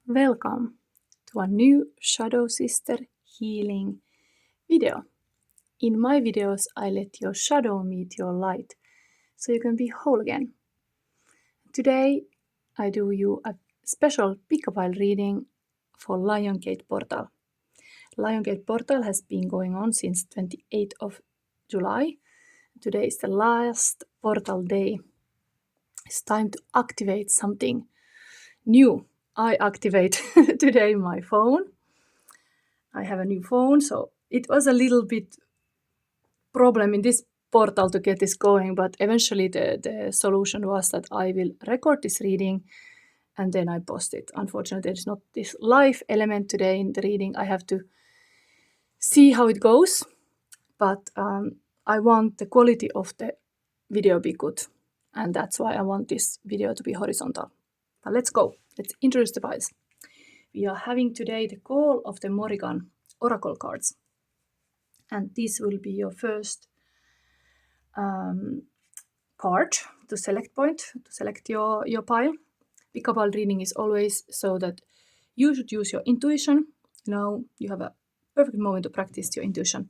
Welcome to a new Shadow Sister healing video. In my videos, I let your shadow meet your light so you can be whole again. Today, I do you a special pickapile reading for Lion Gate Portal. Lion Gate Portal has been going on since 28th of July. Today is the last portal day. It's time to activate something new. I activate today my phone. I have a new phone, so it was a little bit problem in this portal to get this going, but eventually the solution was that I will record this reading and then I post it. Unfortunately, there's not this live element today in the reading. I have to see how it goes, but I want the quality of the video be good, and that's why I want this video to be horizontal. But let's go. Let's introduce the piles. We are having today the call of the Morrigan Oracle cards. And this will be your first card to select point, to select your pile. Pickapile reading is always so that you should use your intuition. Now you have a perfect moment to practice your intuition,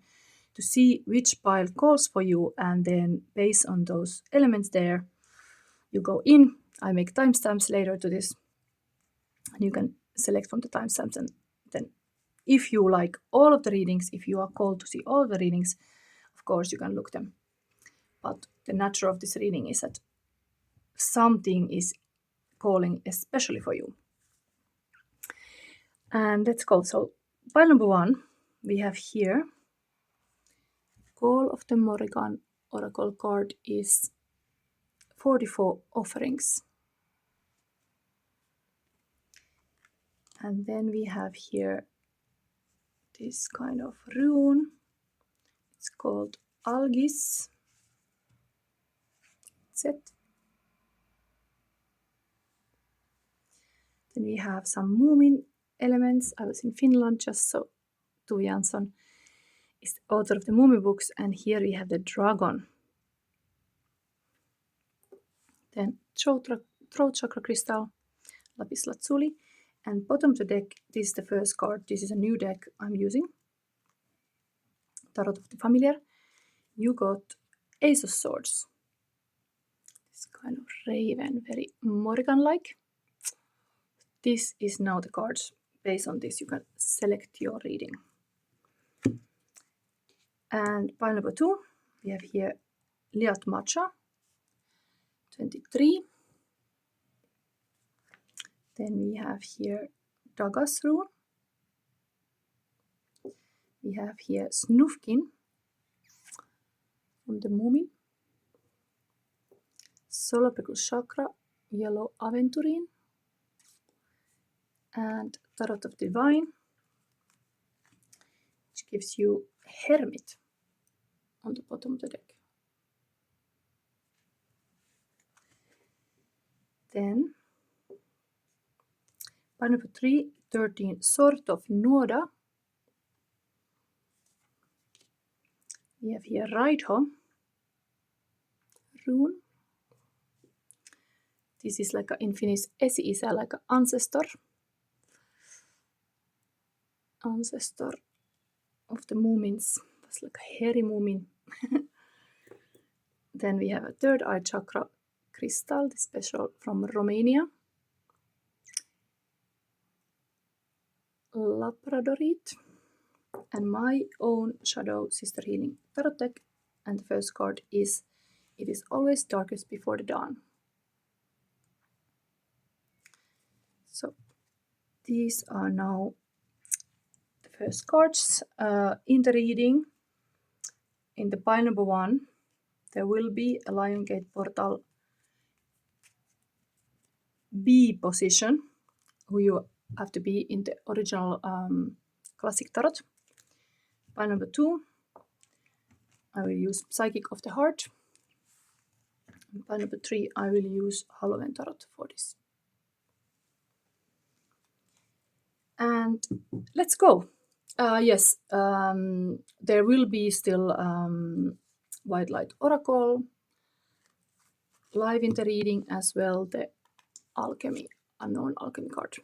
to see which pile calls for you, and then based on those elements there, you go in. I make timestamps later to this, and you can select from the timestamps, and then if you like all of the readings, if you are called to see all of the readings, of course you can look them. But the nature of this reading is that something is calling especially for you. And let's go. So pile number 1, we have here, call of the Morrigan Oracle card is 44 offerings. And then we have here this kind of rune. It's called Algiz. That's it. Then we have some Moomin elements. I was in Finland just so Tuve Jansson is the author of the Moomin books, and here we have the dragon. Then throat chakra crystal, lapis lazuli, and bottom of the deck, this is the first card. This is a new deck I'm using. Tarot of the Familiar. You got Ace of Swords. This kind of raven, very Morrigan-like. This is now the cards. Based on this, you can select your reading. And pile number 2, we have here Liat Matcha, 23. Then we have here Dagaz rune. We have here Snufkin from the Moomin. Solar Plexus Chakra, Yellow Aventurine. And Tarot of Divine, which gives you Hermit on the bottom of the deck. Then, pile number 3, 13, Sort of Noda. We have here Raido rune. This is like in Finnish, esi isä, like an ancestor. Ancestor of the Moomins. That's like a hairy Moomin. Then we have a third eye chakra crystal, this special from Romania. Labradorite. And my own Shadow Sister Healing Tarot deck. And the first card is, it is always darkest before the dawn. So these are now the first cards. In the reading, in the pile number 1, there will be a Lion Gate Portal B position, who you have to be in the original classic tarot. Pile number 2, I will use Psychic of the Heart. And pile number 3, I will use Halloween Tarot for this. And let's go. Yes, there will be still White Light Oracle live in the reading, as well the Alchemy, Unknown Alchemy card.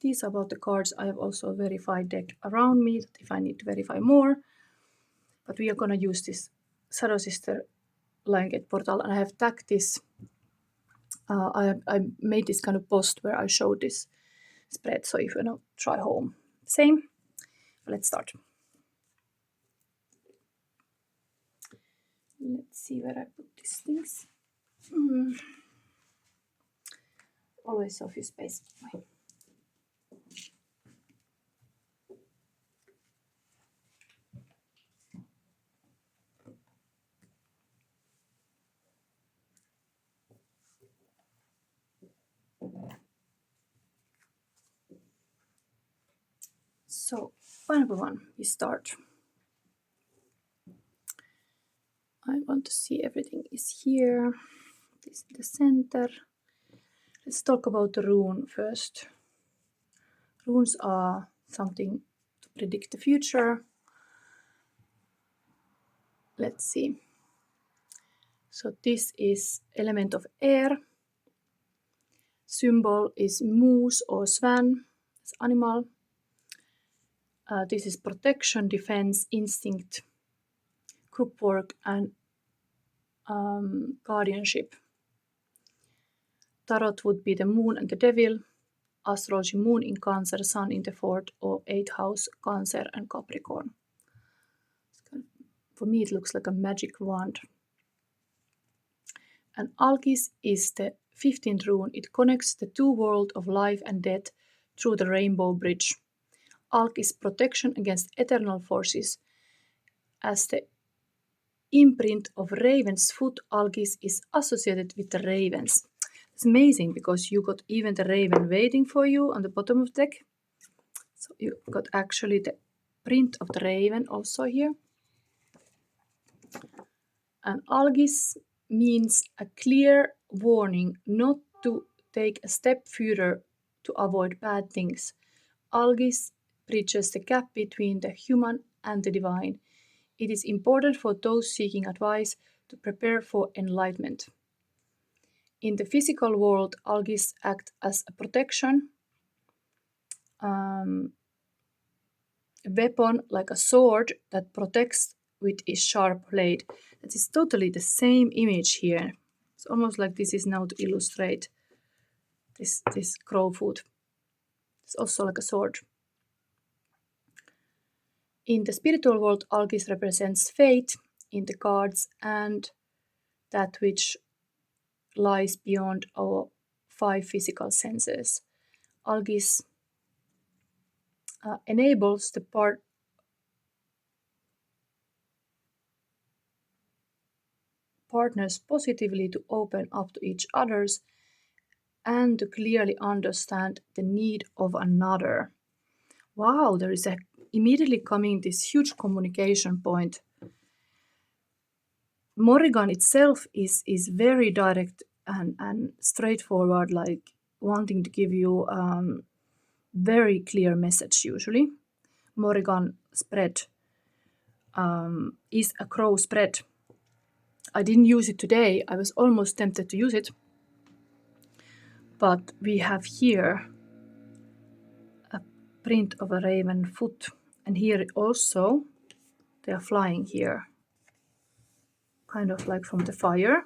these about the cards. I have also a verified deck around me that if I need to verify more. But we are going to use this Shadow Sister Liongate portal, and I have tagged this. I made this kind of post where I showed this spread, so if you want to try home, same. Let's start. Let's see where I put these things. Always so few space. So, number one, we start. I want to see everything is here. This is the center. Let's talk about the rune first. Runes are something to predict the future. Let's see. So this is element of air. Symbol is moose or swan, it's animal. This is protection, defense, instinct, group work, and guardianship. Tarot would be the moon and the devil. Astrology, moon in Cancer, sun in the 4th or 8th house, Cancer and Capricorn. For me, it looks like a magic wand. And Algiz is the 15th rune. It connects the two worlds of life and death through the rainbow bridge. Alg is protection against eternal forces. As the imprint of raven's foot, Algiz is associated with the ravens. It's amazing because you got even the raven waiting for you on the bottom of the deck. So you got actually the print of the raven also here. And Algiz means a clear warning not to take a step further to avoid bad things. Algiz bridges the gap between the human and the divine. It is important for those seeking advice to prepare for enlightenment. In the physical world, Algiz act as a protection, a weapon like a sword that protects with its sharp blade. That is totally the same image here. It's almost like this is now to illustrate this crow foot. It's also like a sword. In the spiritual world, Algiz represents fate in the cards and that which lies beyond our 5 physical senses. Algiz enables the partners positively to open up to each others and to clearly understand the need of another. Wow, there is immediately coming this huge communication point. Morrigan itself is very direct and straightforward, like wanting to give you very clear message usually. Morrigan spread is a crow spread. I didn't use it today. I was almost tempted to use it. But we have here a print of a raven foot. And here also, they are flying here. Kind of like from the fire.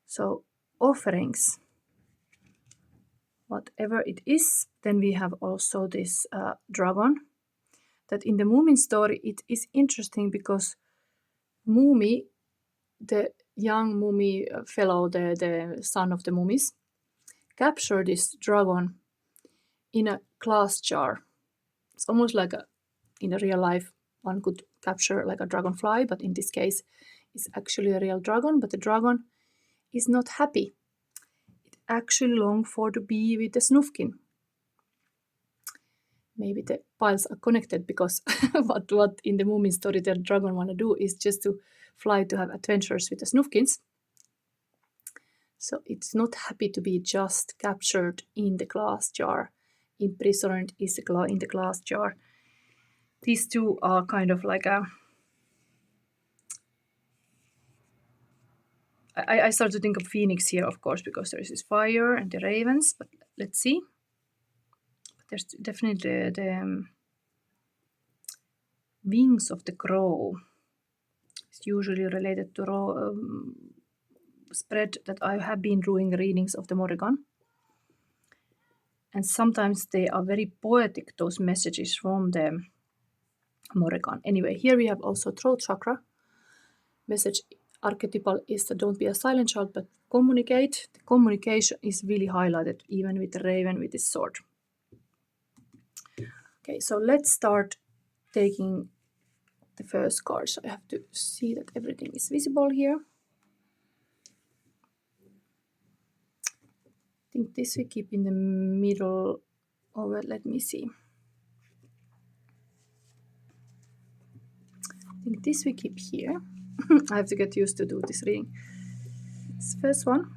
So, offerings. Whatever it is, then we have also this dragon. That in the Moomin story, it is interesting because Moomi, the young Moomi fellow, the son of the Moomis, captured this dragon in a glass jar. It's almost like in a real life, one could capture like a dragonfly, but in this case, it's actually a real dragon, but the dragon is not happy. It actually longs for to be with the Snufkin. Maybe the piles are connected because what in the Moomin story the dragon want to do is just to fly to have adventures with the Snufkins. So it's not happy to be just captured in the glass jar. Imprisoned is in the glass jar. These two are kind of like a... I start to think of Phoenix here, of course, because there is this fire and the ravens, but let's see. there's definitely the wings of the crow. It's usually related to spread that I have been doing readings of the Morrigan. And sometimes they are very poetic, those messages from the Morrigan. Anyway, here we have also throat chakra. Message archetypal is that don't be a silent child, but communicate. The communication is really highlighted, even with the raven with his sword. Okay, so let's start taking the first card. So I have to see that everything is visible here. I think this we keep in the middle of it. Let me see. I think this we keep here. I have to get used to do this reading. This first one.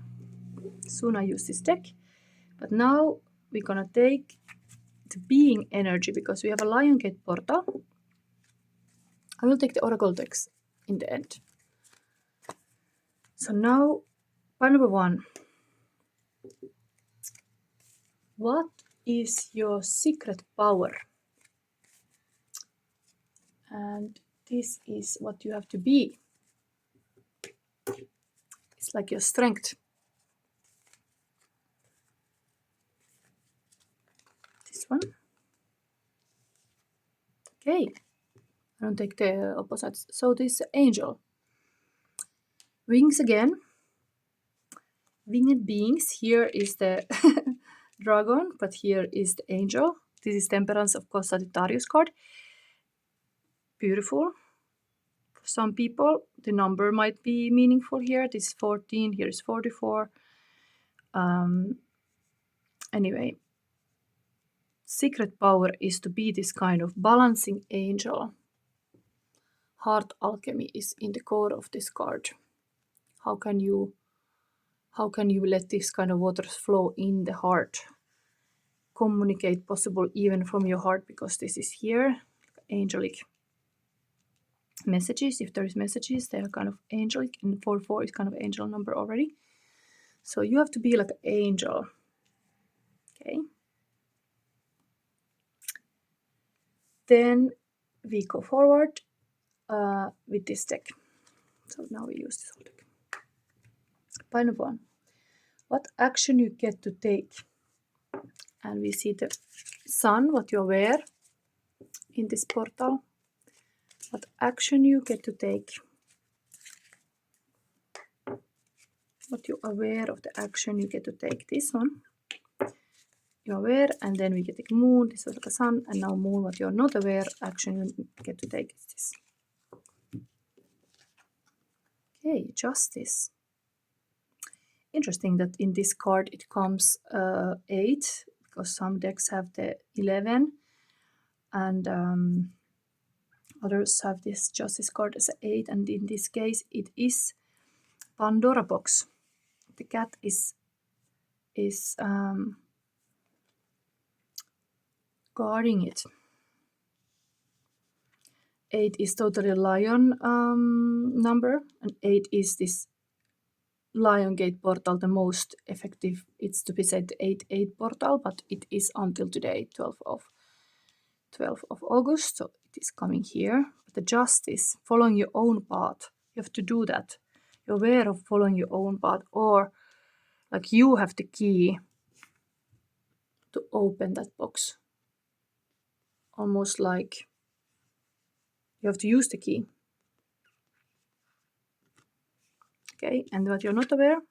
Soon I use this deck. But now we're gonna take the being energy because we have a Lion Gate portal. I will take the oracle decks in the end. So now, part number one. What is your secret power? And this is what you have to be. It's like your strength. This one. Okay. I don't take the opposites. So this angel. Wings again. Winged beings. Here is the dragon, but here is the angel. This is Temperance, of course, Sagittarius card. Beautiful. For some people, the number might be meaningful here. This is 14, here is 44. Anyway, secret power is to be this kind of balancing angel. Heart alchemy is in the core of this card. How can you let this kind of waters flow in the heart? Communicate possible even from your heart, because this is here, angelic messages. If there is messages, they are kind of angelic, and 44 is kind of angel number already. So you have to be like an angel. Okay. Then we go forward with this deck. So now we use this whole deck. Pile number one. What action you get to take? And we see the sun, what you wear in this portal. What action you get to take? What you're aware of the action you get to take. This one, you're aware, and then we get the moon, this was like a sun, and now moon, what you're not aware, action you get to take is this. Okay, justice. Interesting that in this card it comes 8, because some decks have the 11, and others have this justice card as 8, and in this case it is Pandora box. The cat is guarding it. 8 is totally lion number, and 8 is this Lion Gate portal, the most effective. It's to be said the 8-8 portal, but it is until today, 12th of August, so it is coming here. But the justice, following your own path, you have to do that. You're aware of following your own path, or like you have the key to open that box. Almost like you have to use the key. Okay, and what you're not aware?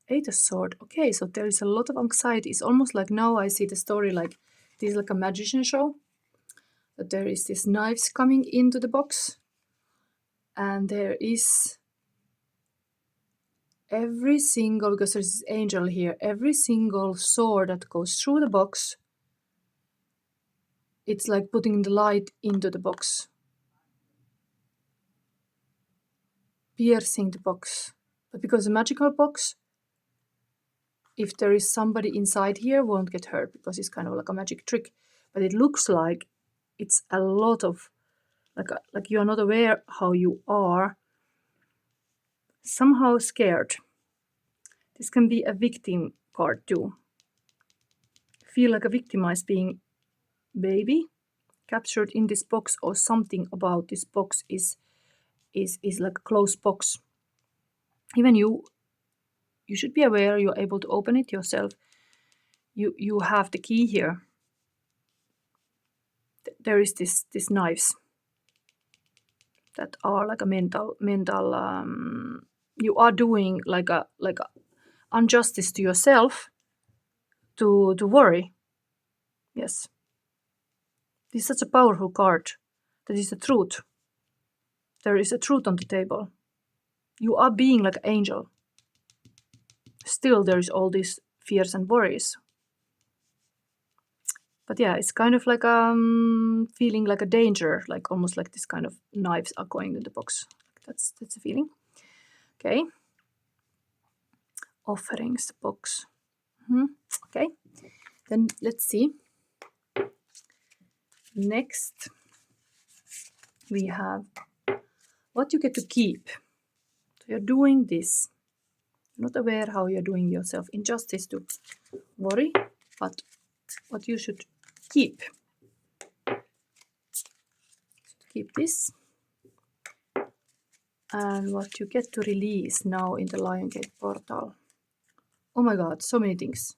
8 of Swords. Okay, so there is a lot of anxiety. It's almost like now I see the story like this is like a magician show. That there is these knives coming into the box, and there is every single, because there's this angel here, every single sword that goes through the box, it's like putting the light into the box, piercing the box. But because a magical box, if there is somebody inside here, won't get hurt because it's kind of like a magic trick. But it looks like it's a lot of like you are not aware how you are somehow scared. This can be a victim card too. feel like a victimized being baby captured in this box, or something about this box is like a closed box. Even you should be aware you're able to open it yourself. You have the key here. There is this knives that are like a mental you are doing like a injustice to yourself to worry. Yes. This is such a powerful card. That is the truth. There is a truth on the table. You are being like an angel. Still, there is all these fears and worries. But yeah, it's kind of like feeling like a danger, like almost like this kind of knives are going in the box. That's a feeling. Okay. Offerings box. Okay. Then let's see. Next, we have what you get to keep. So you're doing this. You're not aware how you're doing yourself injustice to worry, but what you should keep. Keep this. And what you get to release now in the Lion Gate portal. Oh my god, so many things.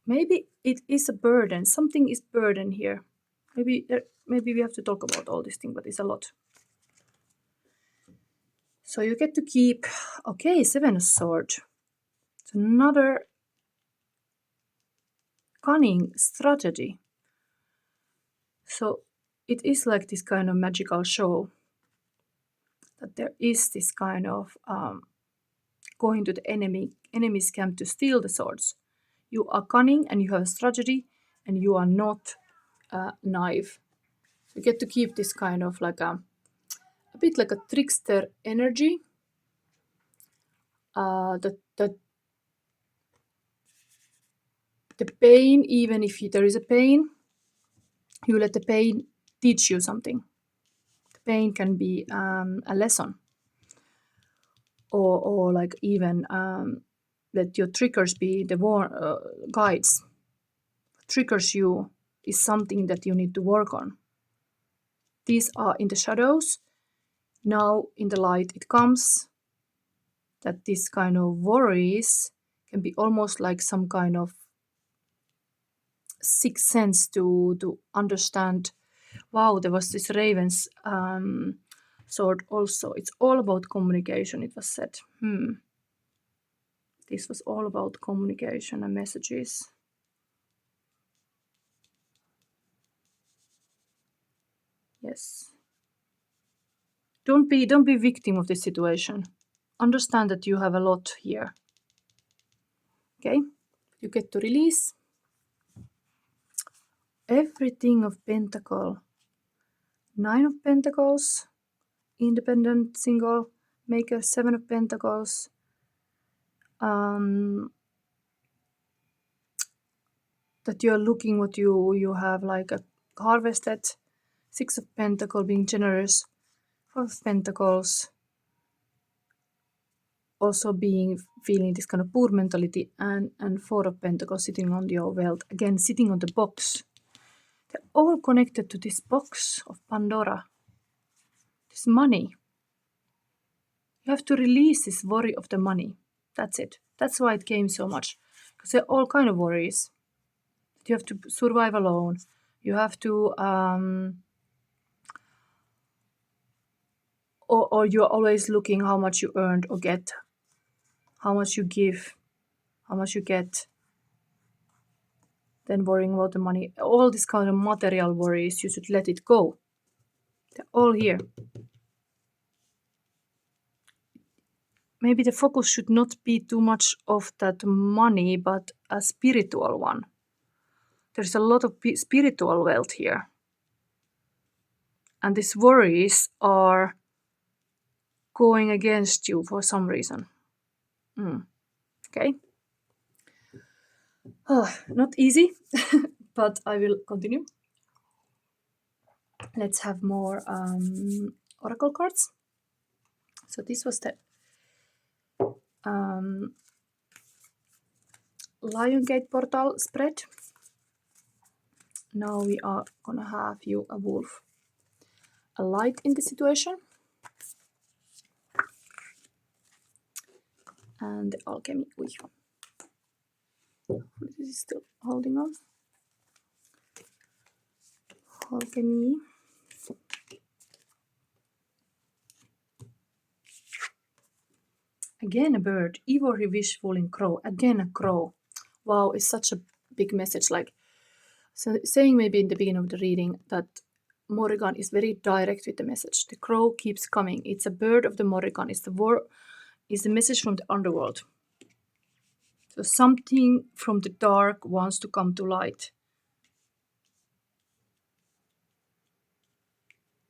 Maybe it is a burden. Something is burden here. Maybe we have to talk about all this thing, but it's a lot. So you get to keep, okay, 7 of Swords. It's another cunning strategy. So it is like this kind of magical show. That there is this kind of going to the enemy's camp to steal the swords. You are cunning and you have a strategy, and you are not naive. You get to keep this kind of like a bit like a trickster energy. That the pain, even if there is a pain, you let the pain teach you something. The pain can be a lesson, or like even let your triggers be the guides. Triggers you is something that you need to work on. These are in the shadows. Now in the light it comes that this kind of worries can be almost like some kind of sixth sense to understand, wow, there was this raven's sword also. It's all about communication, it was said. This was all about communication and messages. Yes. Don't be victim of this situation. Understand that you have a lot here. Okay? You get to release everything of Pentacle. 9 of Pentacles, independent single, maker, 7 of Pentacles. That you're looking what you have like harvested. 6 of Pentacles, being generous. 4 of Pentacles, also feeling this kind of poor mentality, and 4 of Pentacles sitting on your wealth, again sitting on the box. They're all connected to this box of Pandora, this money. You have to release this worry of the money. That's it. That's why it came so much, because there are all kind of worries. You have to survive alone. You have to or you're always looking how much you earned or get, how much you give, how much you get, then worrying about the money. All these kind of material worries, you should let it go. They're all here. Maybe the focus should not be too much of that money, but a spiritual one. There's a lot of spiritual wealth here. And these worries are going against you for some reason. Okay. Not easy, but I will continue. Let's have more oracle cards. So this was the Lion Gate portal spread. Now we are gonna have you a wolf. A light in the situation. And the alchemy. This is still holding on. Alchemy. Again a bird. Ivory wishful in crow. Again a crow. Wow, it's such a big message. Like saying maybe in the beginning of the reading that Morrigan is very direct with the message. The crow keeps coming. It's a bird of the Morrigan. It's the message from the underworld. So something from the dark wants to come to light.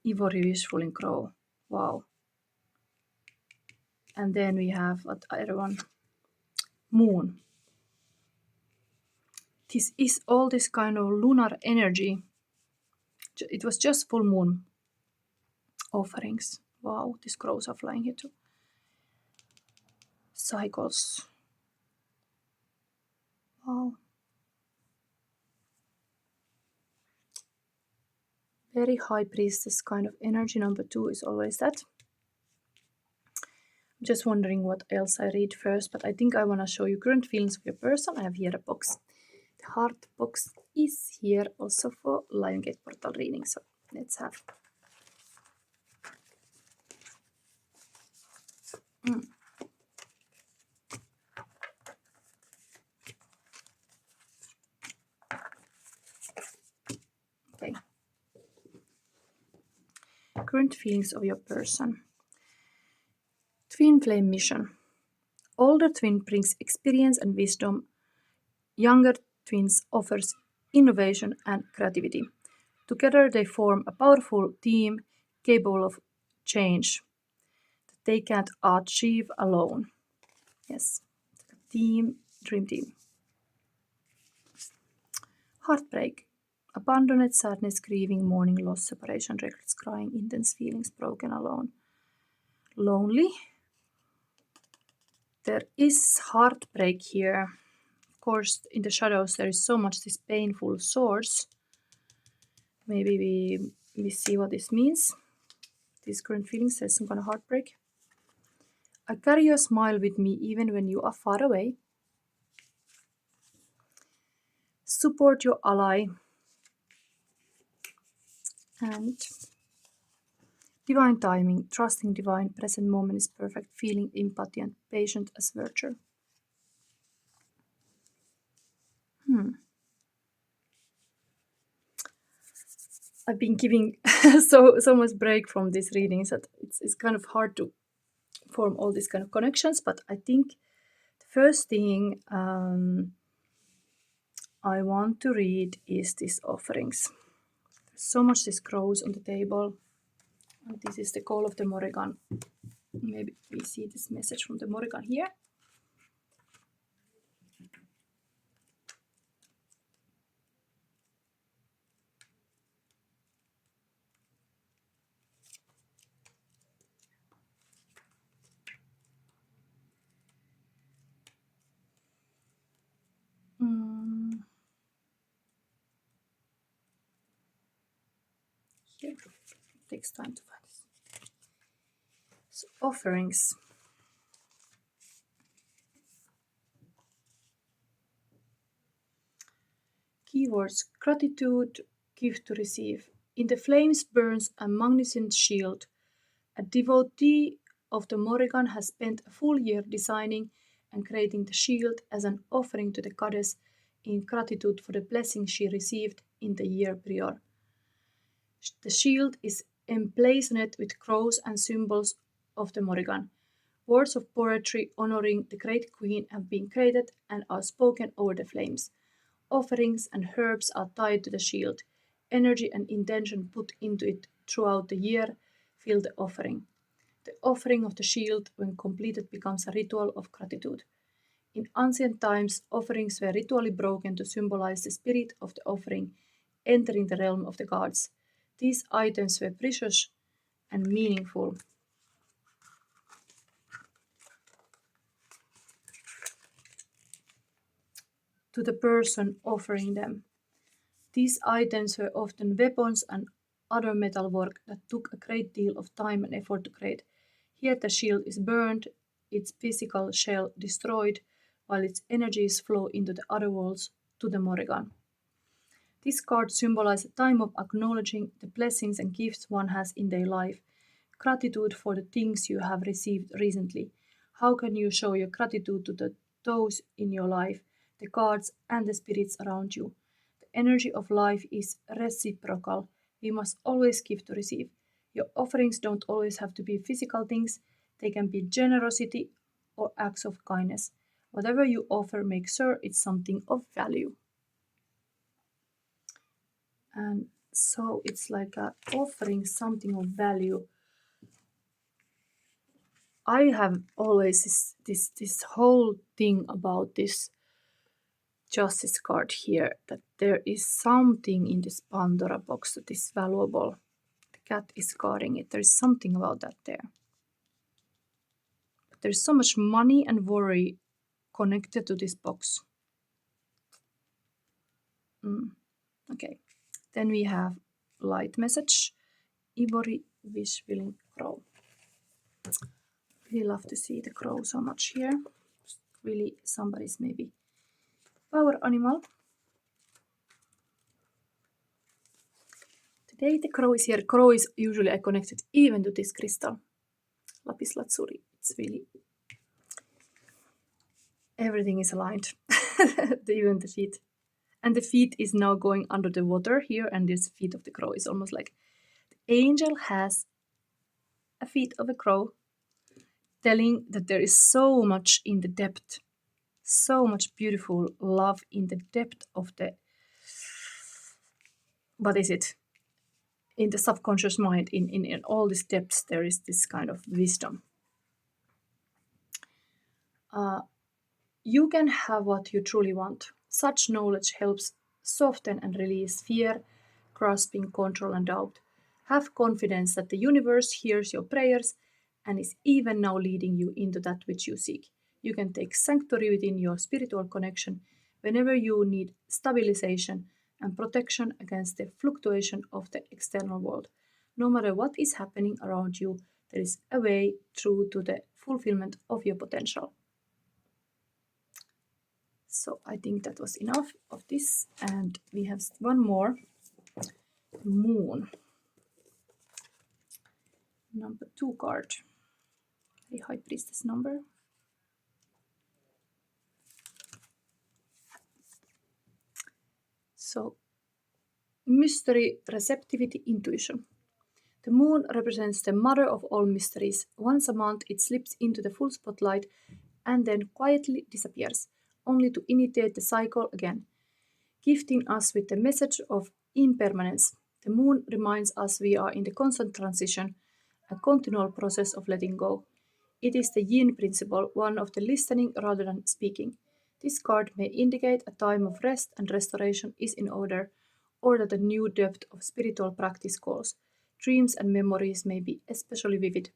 Ivory wishful in crow. Wow. And then we have what other one? Moon. This is all this kind of lunar energy. It was just full moon offerings. Wow, these crows are flying here too. Cycles. Wow. Very high priestess kind of energy. Number 2 is always that. I'm just wondering what else I read first, but I think I want to show you current feelings of your person. I have here a box. The heart box is here also for Lion Gate portal reading. So let's have. Okay. Current feelings of your person. Twin flame mission. Older twin brings experience and wisdom. Younger twins offers innovation and creativity. Together they form a powerful team capable of change that they can't achieve alone. Yes, team, dream team. Heartbreak. Abandoned, sadness, grieving, mourning, loss, separation, regrets, crying, intense feelings, broken, alone. Lonely. There is heartbreak here. Of course, in the shadows there is so much this painful source. Maybe we see what this means. These current feelings, there's some kind of heartbreak. I carry your smile with me even when you are far away. Support your ally. And divine timing, trusting divine, present moment is perfect, feeling empathy and patient as virtue. I've been giving so much break from these readings that it's kind of hard to form all these kind of connections, but I think the first thing I want to read is these offerings. There's so much this crows on the table. And this is the call of the Morrigan. Maybe we see this message from the Morrigan here. Here. It takes time to find this. So offerings. Keywords: gratitude, give to receive. In the flames burns a magnificent shield. A devotee of the Morrigan has spent a full year designing and creating the shield as an offering to the goddess in gratitude for the blessing she received in the year prior. The shield is emblazoned with crows and symbols of the Morrigan. Words of poetry honoring the great queen have been created and are spoken over the flames. Offerings and herbs are tied to the shield. Energy and intention put into it throughout the year fill the offering. The offering of the shield, when completed, becomes a ritual of gratitude. In ancient times, offerings were ritually broken to symbolize the spirit of the offering entering the realm of the gods. These items were precious and meaningful. to the person offering them. These items were often weapons and other metalwork that took a great deal of time and effort to create. Here the shield is burned, its physical shell destroyed, while its energies flow into the other worlds to the Morrigan. This card symbolizes a time of acknowledging the blessings and gifts one has in their life, gratitude for the things you have received recently. How can you show your gratitude to those in your life, the cards and the spirits around you? The energy of life is reciprocal. We must always give to receive. Your offerings don't always have to be physical things, they can be generosity or acts of kindness. Whatever you offer, make sure it's something of value. And so it's like offering something of value. I have always this whole thing about this justice card here, that there is something in this Pandora box that is valuable. The cat is guarding it. There is something about that there. But there's so much money and worry connected to this box. Okay. Then we have light message. Ivory wish willing crow. Really love to see the crow so much here. Really somebody's maybe power animal. Today the crow is here. Crow is usually connected even to this crystal. Lapis lazuli. It's really... everything is aligned. Even the feet. And the feet is now going under the water here, and this feet of the crow is almost like the angel has a feet of a crow, telling that there is so much in the depth, so much beautiful love in the depth of the... what is it? In the subconscious mind, in all these depths, there is this kind of wisdom. You can have what you truly want. Such knowledge helps soften and release fear, grasping, control, and doubt. Have confidence that the universe hears your prayers and is even now leading you into that which you seek. You can take sanctuary within your spiritual connection whenever you need stabilization and protection against the fluctuation of the external world. No matter what is happening around you, there is a way through to the fulfillment of your potential. So I think that was enough of this, and we have one more. Moon. Number 2 card. The High Priestess number. So, mystery, receptivity, intuition. The moon represents the mother of all mysteries. Once a month, it slips into the full spotlight and then quietly disappears, only to initiate the cycle again, gifting us with the message of impermanence. The moon reminds us we are in the constant transition, a continual process of letting go. It is the yin principle, one of the listening rather than speaking. This card may indicate a time of rest and restoration is in order, or that a new depth of spiritual practice calls. Dreams and memories may be especially vivid.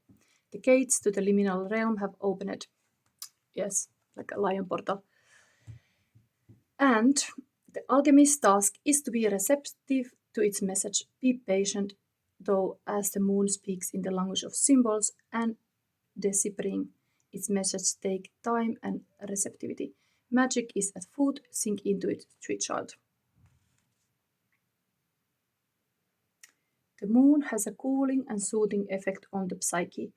The gates to the liminal realm have opened. Yes, like a lion portal. And the alchemist's task is to be receptive to its message. Be patient, though, as the moon speaks in the language of symbols and deciphering its message take time and receptivity. Magic is at foot, sink into it, sweet child. The moon has a cooling and soothing effect on the psyche.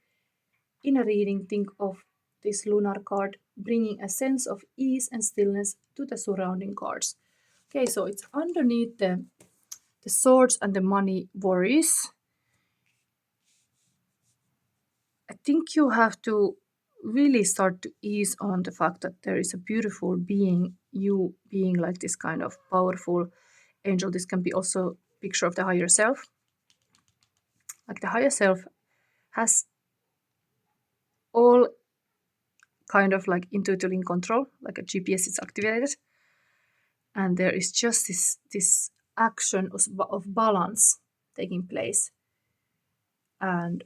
In a reading, think of this lunar card bringing a sense of ease and stillness to the surrounding cards. Okay, so it's underneath the swords and the money worries. I think you have to really start to ease on the fact that there is a beautiful being, you being like this kind of powerful angel. This can be also a picture of the higher self. Like the higher self has all kind of like intuitively in control, like a GPS is activated. And there is just this action of balance taking place. And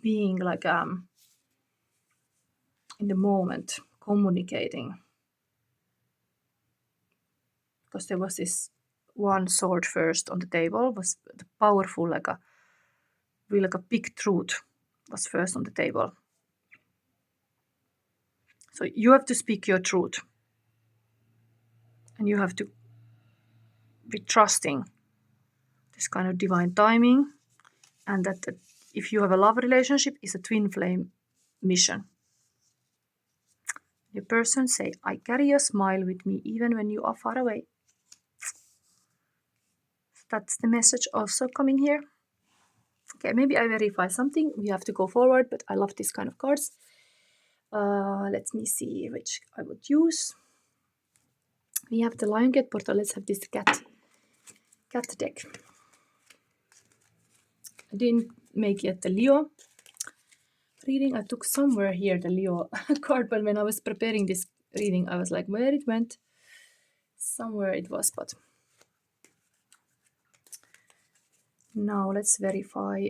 being like in the moment, communicating. because there was this one sword first on the table, was the powerful, like a big truth was first on the table. So you have to speak your truth. And you have to be trusting this kind of divine timing, and that if you have a love relationship, it's a twin flame mission. Your person say, I carry a smile with me even when you are far away. That's the message also coming here. Okay, maybe I verify something. We have to go forward, but I love this kind of cards. Let me see which I would use. We have the Lion Cat Portal. Let's have this cat deck. I didn't make yet the Leo reading. I took somewhere here the Leo card, but when I was preparing this reading, I was like, where it went? Somewhere it was, but now let's verify.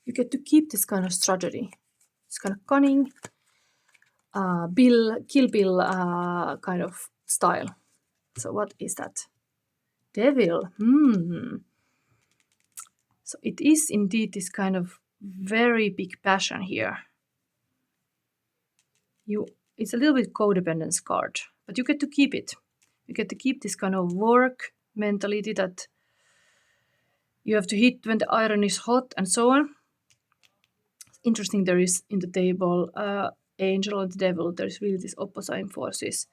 You get to keep this kind of strategy. It's kind of cunning, Kill Bill kind of style. So what is that? Devil. So it is indeed this kind of very big passion here. It's a little bit codependence card, but you get to keep it. You get to keep this kind of work mentality that you have to hit when the iron is hot and so on. Interesting, there is in the table angel and the devil. There's really these opposite forces.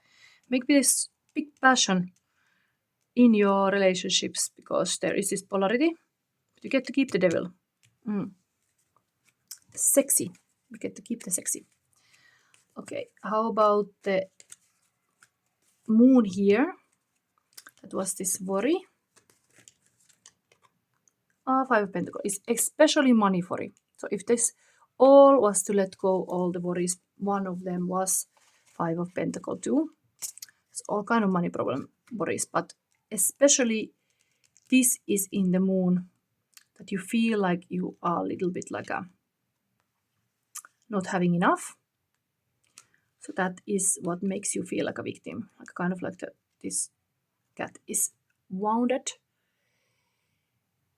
Maybe this big passion in your relationships because there is this polarity. But you get to keep the devil. Sexy. You get to keep the sexy. Okay, how about the moon here? That was this worry. Five of Pentacles. It's especially money worry. So if this all was to let go all the worries, one of them was Five of Pentacles too. It's all kind of money problem worries, but especially this is in the moon that you feel like you are a little bit like not having enough. So that is what makes you feel like a victim, like kind of like this cat is wounded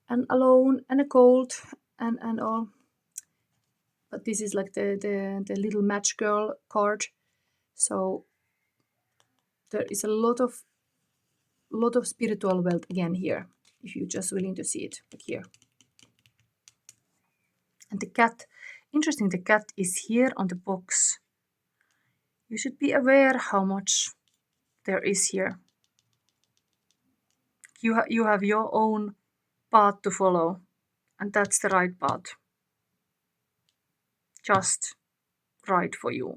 and alone and cold and all. But this is like the little match girl card. So there is a lot of spiritual wealth again here, if you're just willing to see it, like here. And the cat, interesting, the cat is here on the box. You should be aware how much there is here. You have your own path to follow, and that's the right path. Just right for you.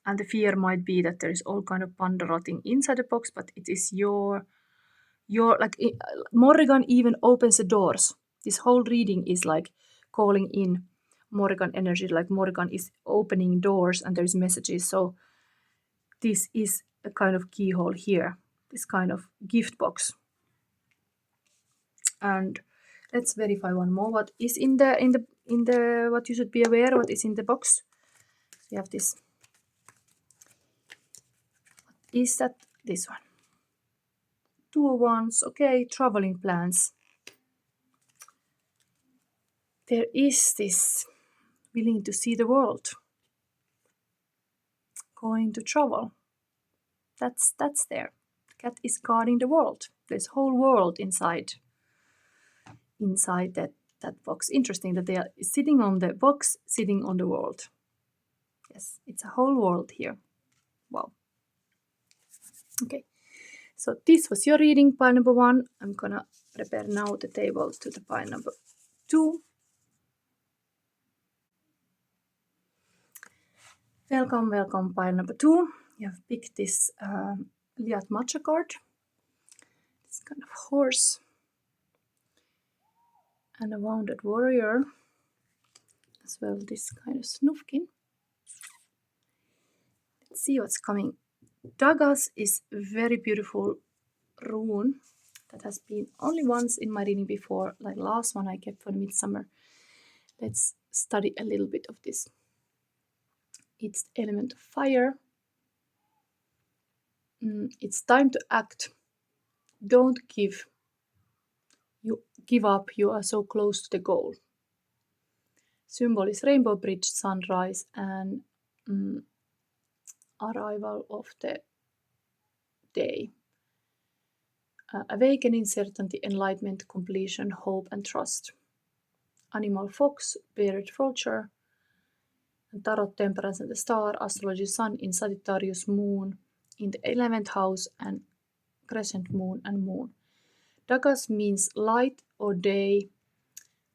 And the fear might be that there is all kind of panda rotting inside the box, but it is your like Morrigan even opens the doors. This whole reading is like calling in Morrigan energy, like Morrigan is opening doors and there's messages. So this is a kind of keyhole here, this kind of gift box. And let's verify one more. What is in the what you should be aware? What is in the box? So you have this. What is that? This one. 2 of Wands. Okay, traveling plans. There is this willing to see the world. Going to travel. That's there. The cat is guarding the world. There's whole world inside that box. Interesting that they are sitting on the box, sitting on the world. Yes, it's a whole world here. Wow. Okay, so this was your reading, pile number 1. I'm gonna prepare now the table to the pile number 2. Welcome, pile number 2. You have picked this Liat Matcha card. This kind of horse. And a wounded warrior. As well, this kind of snufkin. Let's see what's coming. Dagaz is a very beautiful rune that has been only once in my reading before, like last one I kept for the midsummer. let's study a little bit of this. It's the element of fire. It's time to act. Don't give up. You are so close to the goal. Symbol is rainbow bridge, sunrise, and arrival of the day. Awakening, certainty, enlightenment, completion, hope, and trust. Animal fox, bearded vulture, tarot temperance and the star, astrology sun in Sagittarius, moon in the 11th house, and crescent moon and moon. Dagaz means light or day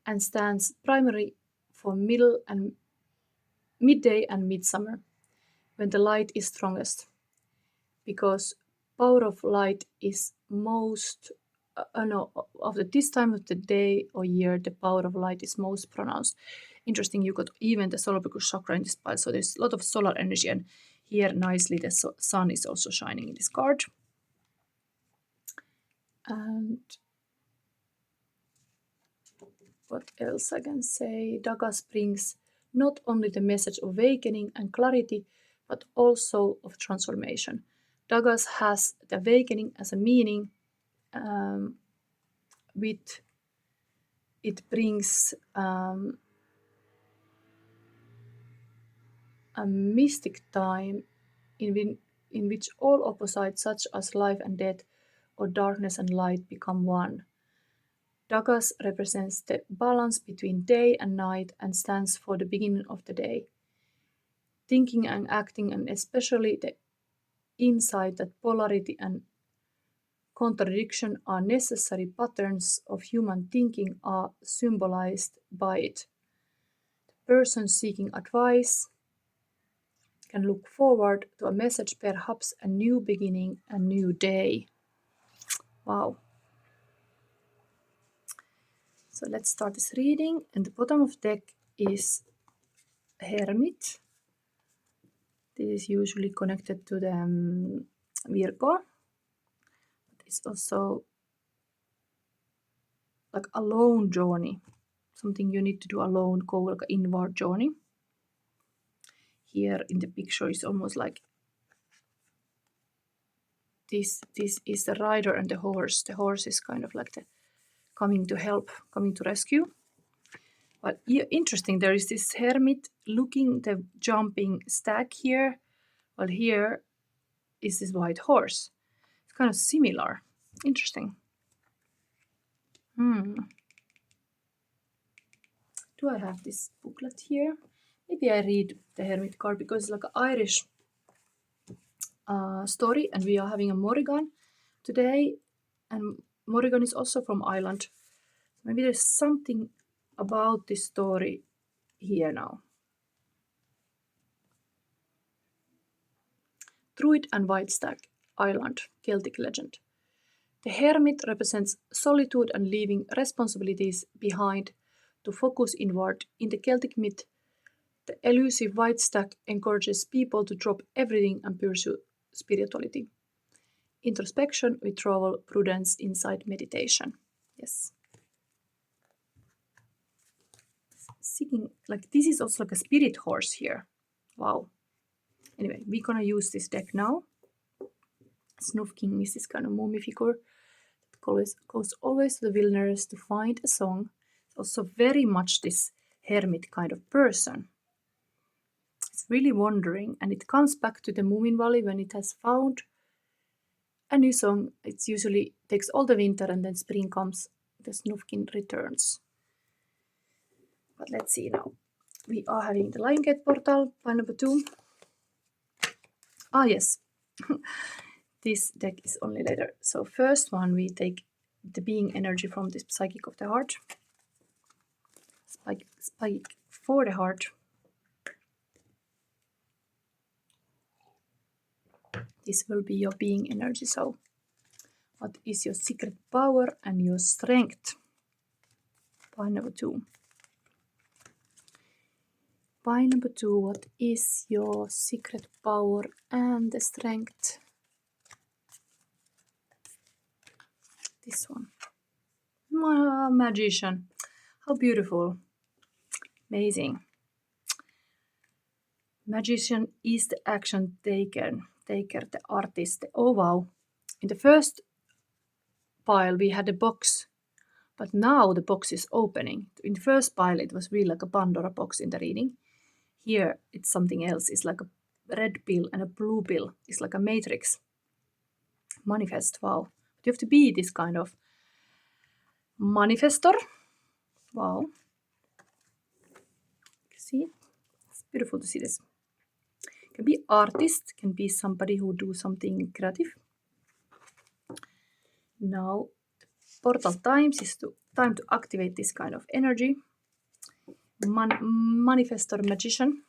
and stands primarily for midday and midsummer, when the light is strongest, because power of light is most this time of the day or year, the power of light is most pronounced. Interesting, you got even the solar plexus chakra in this pile, so there's a lot of solar energy, and here nicely the sun is also shining in this card. And what else I can say? Dagaz brings not only the message of awakening and clarity, but also of transformation. Dagaz has the awakening as a meaning. It brings a mystic time in which all opposites such as life and death or darkness and light become one. Dagaz represents the balance between day and night and stands for the beginning of the day. Thinking and acting, and especially the insight that polarity and contradiction are necessary patterns of human thinking, are symbolized by it. The person seeking advice can look forward to a message, perhaps a new beginning, a new day. Wow. So let's start this reading. And the bottom of the deck is Hermit. This is usually connected to the Virgo. It's also like a lone journey, something you need to do alone, go like an inward journey. Here in the picture is almost like this is the rider and the horse. The horse is kind of like the coming to help, coming to rescue. But yeah, interesting, there is this hermit looking the jumping stag here, while here is this white horse. It's kind of similar. Interesting. Do I have this booklet here? Maybe I read the hermit card because it's like an Irish story, and we are having a Morrigan today, and Morrigan is also from Ireland. Maybe there's something about this story here now. Druid and White Stag, Ireland, Celtic legend. The hermit represents solitude and leaving responsibilities behind to focus inward. In the Celtic myth, the elusive white stag encourages people to drop everything and pursue spirituality. Introspection, withdrawal, prudence, insight, meditation. Yes. Seeking, like this is also like a spirit horse here. Wow. Anyway, we're gonna use this deck now. Snuff King is this kind of mummy figure that goes always to the wilderness to find a song. It's also very much this hermit kind of person. It's really wandering, and it comes back to the Moomin Valley when it has found a new song. It usually takes all the winter, and then spring comes, the Snufkin returns. But let's see now. We are having the Lion Gate portal, pile number 2. Ah, yes. This deck is only later. So first one, we take the being energy from this Psychic of the Heart. Psychic for the heart. This will be your being energy. So what is your secret power and your strength? Pile number 2. Pile number 2, what is your secret power and the strength? This one. Magician. How beautiful. Amazing. Magician is the action taker, the artist. Oh wow. In the first pile we had a box, but now the box is opening. In the first pile it was really like a Pandora box in the reading. Here it's something else. It's like a red pill and a blue pill. It's like a matrix. Manifest, wow. You have to be this kind of manifestor. Wow. See? It's beautiful to see this. Can be artist, can be somebody who do something creative. Now, portal times is time to activate this kind of energy. Manifestor magician.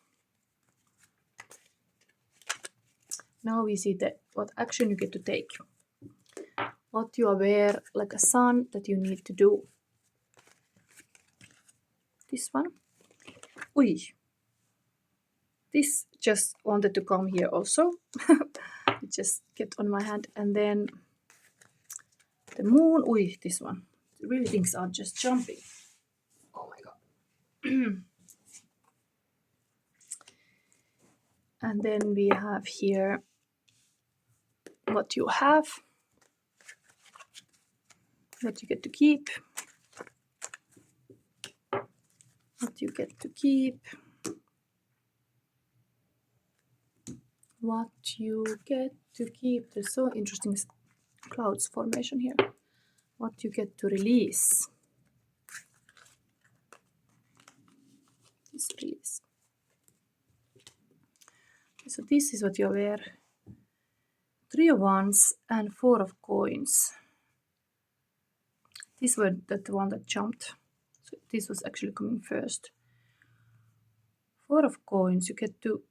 Now we see what action you get to take. What you are aware, like a sun, that you need to do. This one. Ui. This just wanted to come here also. It just get on my hand. And then the moon. Ui, this one. Really things are just jumping. Oh my god. And then we have here what you have, what you get to keep, what you get to keep, what you get to keep. There's so interesting clouds formation here. What you get to release. This release. So this is what you wear. 3 of Wands and 4 of Coins. This was the one that jumped. So this was actually coming first. 4 of Coins, you get to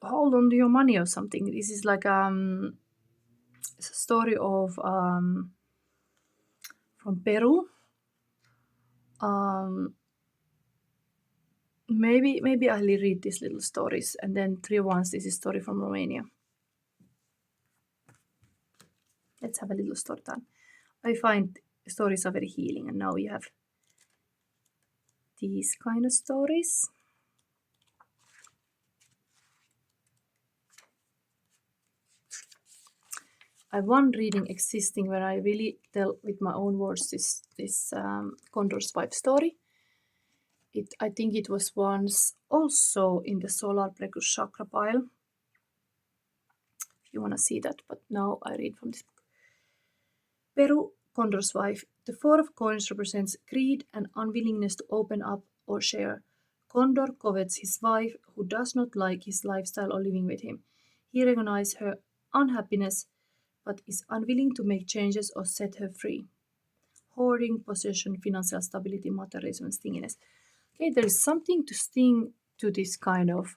hold on to your money or something. This is like it's a story of from Peru. Maybe I'll read these little stories, and then 3 of Wands, this is a story from Romania. Let's have a little story time. I find stories are very healing, and now we have these kind of stories. I have one reading existing where I really tell with my own words this Condor's wife story. I think it was once also in the solar Plexus chakra pile. If you want to see that, but now I read from this book. Peru, Condor's wife. The 4 of Coins represents greed and unwillingness to open up or share. Condor covets his wife, who does not like his lifestyle or living with him. He recognizes her unhappiness, but is unwilling to make changes or set her free. Hoarding, possession, financial stability, materialism, and stinginess. Okay, there is something to sting to this kind of.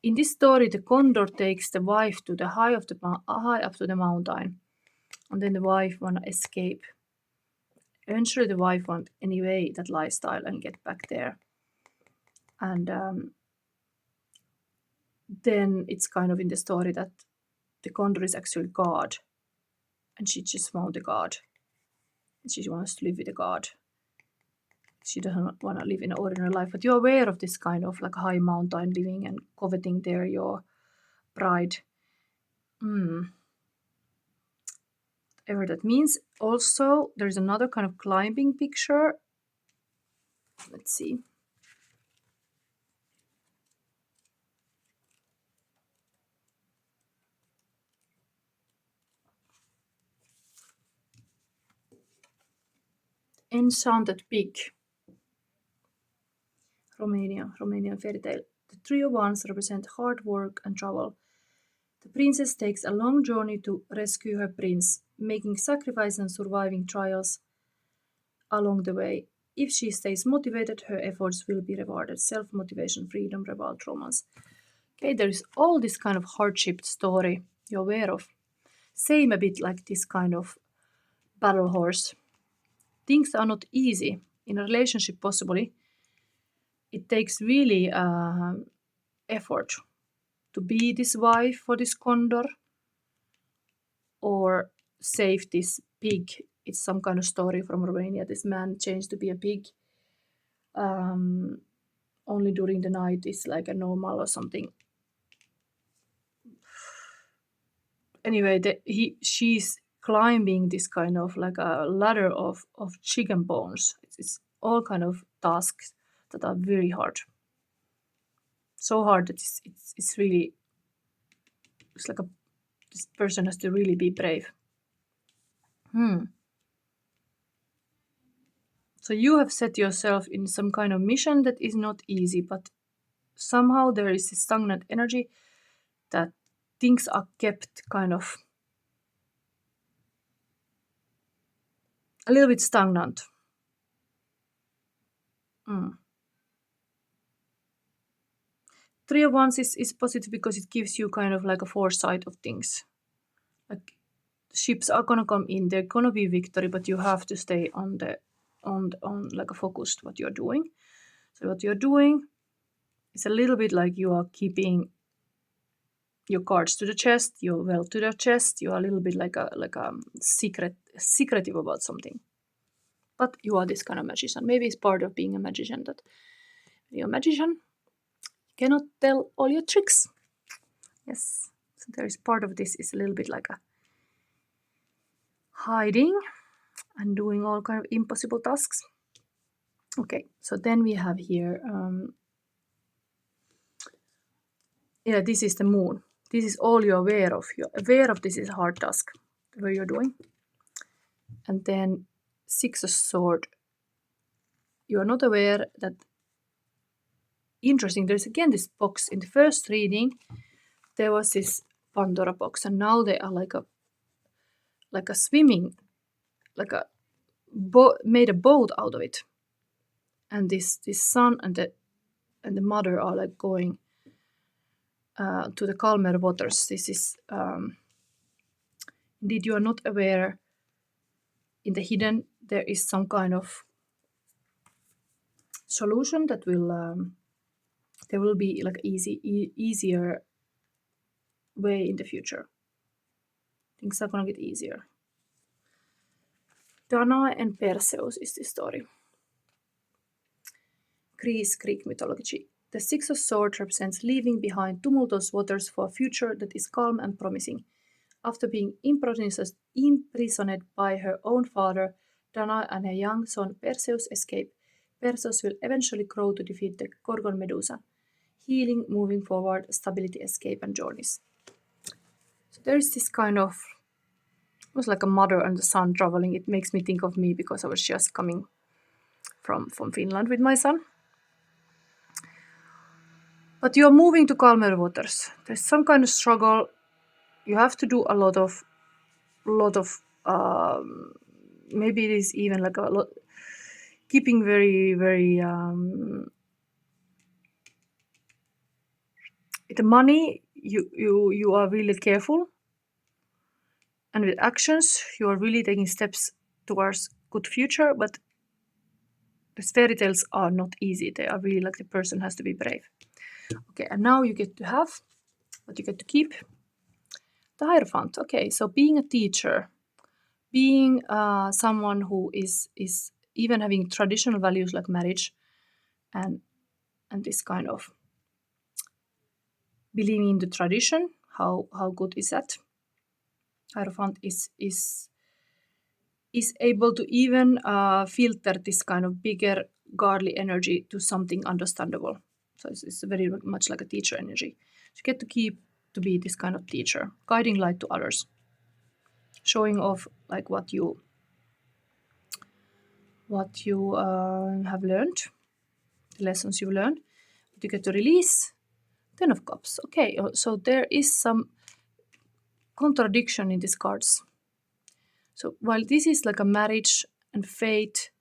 In this story, the condor takes the wife to the high up to the mountain, and then the wife wanna escape. Eventually, the wife want anyway that lifestyle and get back there, and then it's kind of in the story that the condor is actually God, and she just found the God, and she wants to live with the God. She doesn't want to live in an ordinary life, but you're aware of this kind of like high mountain living and coveting there your bride. Whatever that means. Also, there's another kind of climbing picture. Let's see. Enchanted Pig. Romanian fairy tale. The 3 of Wands represent hard work and travel. The princess takes a long journey to rescue her prince, making sacrifices and surviving trials along the way. If she stays motivated, her efforts will be rewarded. Self-motivation, freedom, revolt, romance. Okay, there is all this kind of hardship story you're aware of. Same a bit like this kind of battle horse. Things are not easy. In a relationship, possibly, it takes really effort to be this wife for this condor or save this pig. It's some kind of story from Romania. This man changed to be a pig only during the night is like a normal or something. Anyway, she's climbing this kind of like a ladder of chicken bones. It's all kind of tasks that are very hard. So hard that it's really, it's like this person has to really be brave. So you have set yourself in some kind of mission that is not easy, but somehow there is this stagnant energy that things are kept kind of a little bit stagnant. Three of Wands is positive because it gives you kind of like a foresight of things. Like ships are gonna come in, they're gonna be victory, but you have to stay on like a focused what you're doing. So what you're doing is a little bit like you are keeping your cards to the chest, your well to the chest. You are a little bit like a secretive about something. But you are this kind of magician. Maybe it's part of being a magician that when you're a magician, you cannot tell all your tricks. Yes. So there is part of this is a little bit like a hiding and doing all kind of impossible tasks. Okay, so then we have here, this is the moon. This is all you're aware of. You're aware of this is a hard task where you're doing. And then Six of Swords. You are not aware that, interesting, there's again this box. In the first reading, there was this Pandora box, and now they are like a swimming, like a made a boat out of it. And this son and the mother are like going to the calmer waters. This is indeed, you are not aware. In the hidden, there is some kind of solution that will there will be like easier way in the future. Things are gonna get easier. Danae and Perseus is the story. Greek mythology. The Six of Swords represents leaving behind tumultuous waters for a future that is calm and promising. After being imprisoned by her own father, Danae and her young son Perseus escape. Perseus will eventually grow to defeat the Gorgon Medusa. Healing, moving forward, stability, escape, and journeys. So there is this kind of, it was like a mother and the son traveling. It makes me think of me because I was just coming from Finland with my son. But you are moving to calmer waters. There's some kind of struggle. You have to do a lot of maybe it is even like a lot, keeping very the money. You are really careful, and with actions you are really taking steps towards good future. But these fairy tales are not easy. They are really like the person has to be brave. Okay, and now you get to have what you get to keep. The Hierophant. Okay, so being a teacher, being someone who is even having traditional values like marriage and this kind of believing in the tradition, how good is that? Hierophant is able to even filter this kind of bigger godly energy to something understandable. So it's very much like a teacher energy. So you get to keep to be this kind of teacher, guiding light to others, showing off like what you have learned, the lessons you've learned. But you get to release. 10 of Cups. Okay, so there is some contradiction in these cards. So while this is like a marriage and fate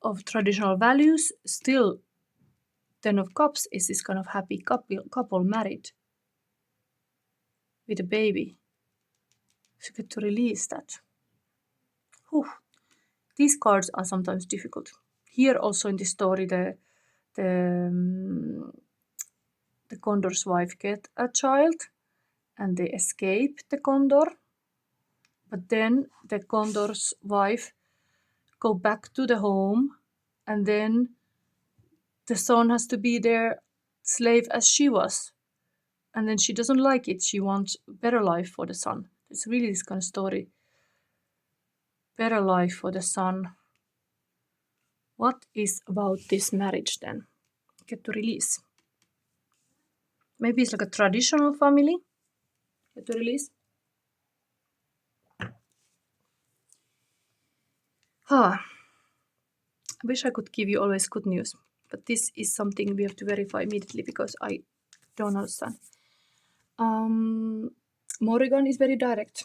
of traditional values, still 10 of Cups is this kind of happy couple married with a baby. So you get to release that. Whew. These cards are sometimes difficult. Here also in this story, the condor's wife get a child and they escape the condor. But then the condor's wife go back to the home, and then the son has to be their slave as she was. And then she doesn't like it. She wants a better life for the son. It's really this kind of story. Better life for the son. What is about this marriage then? Get to release. Maybe it's like a traditional family. Get to release. I wish I could give you always good news. But this is something we have to verify immediately because I don't understand. Morrigan is very direct.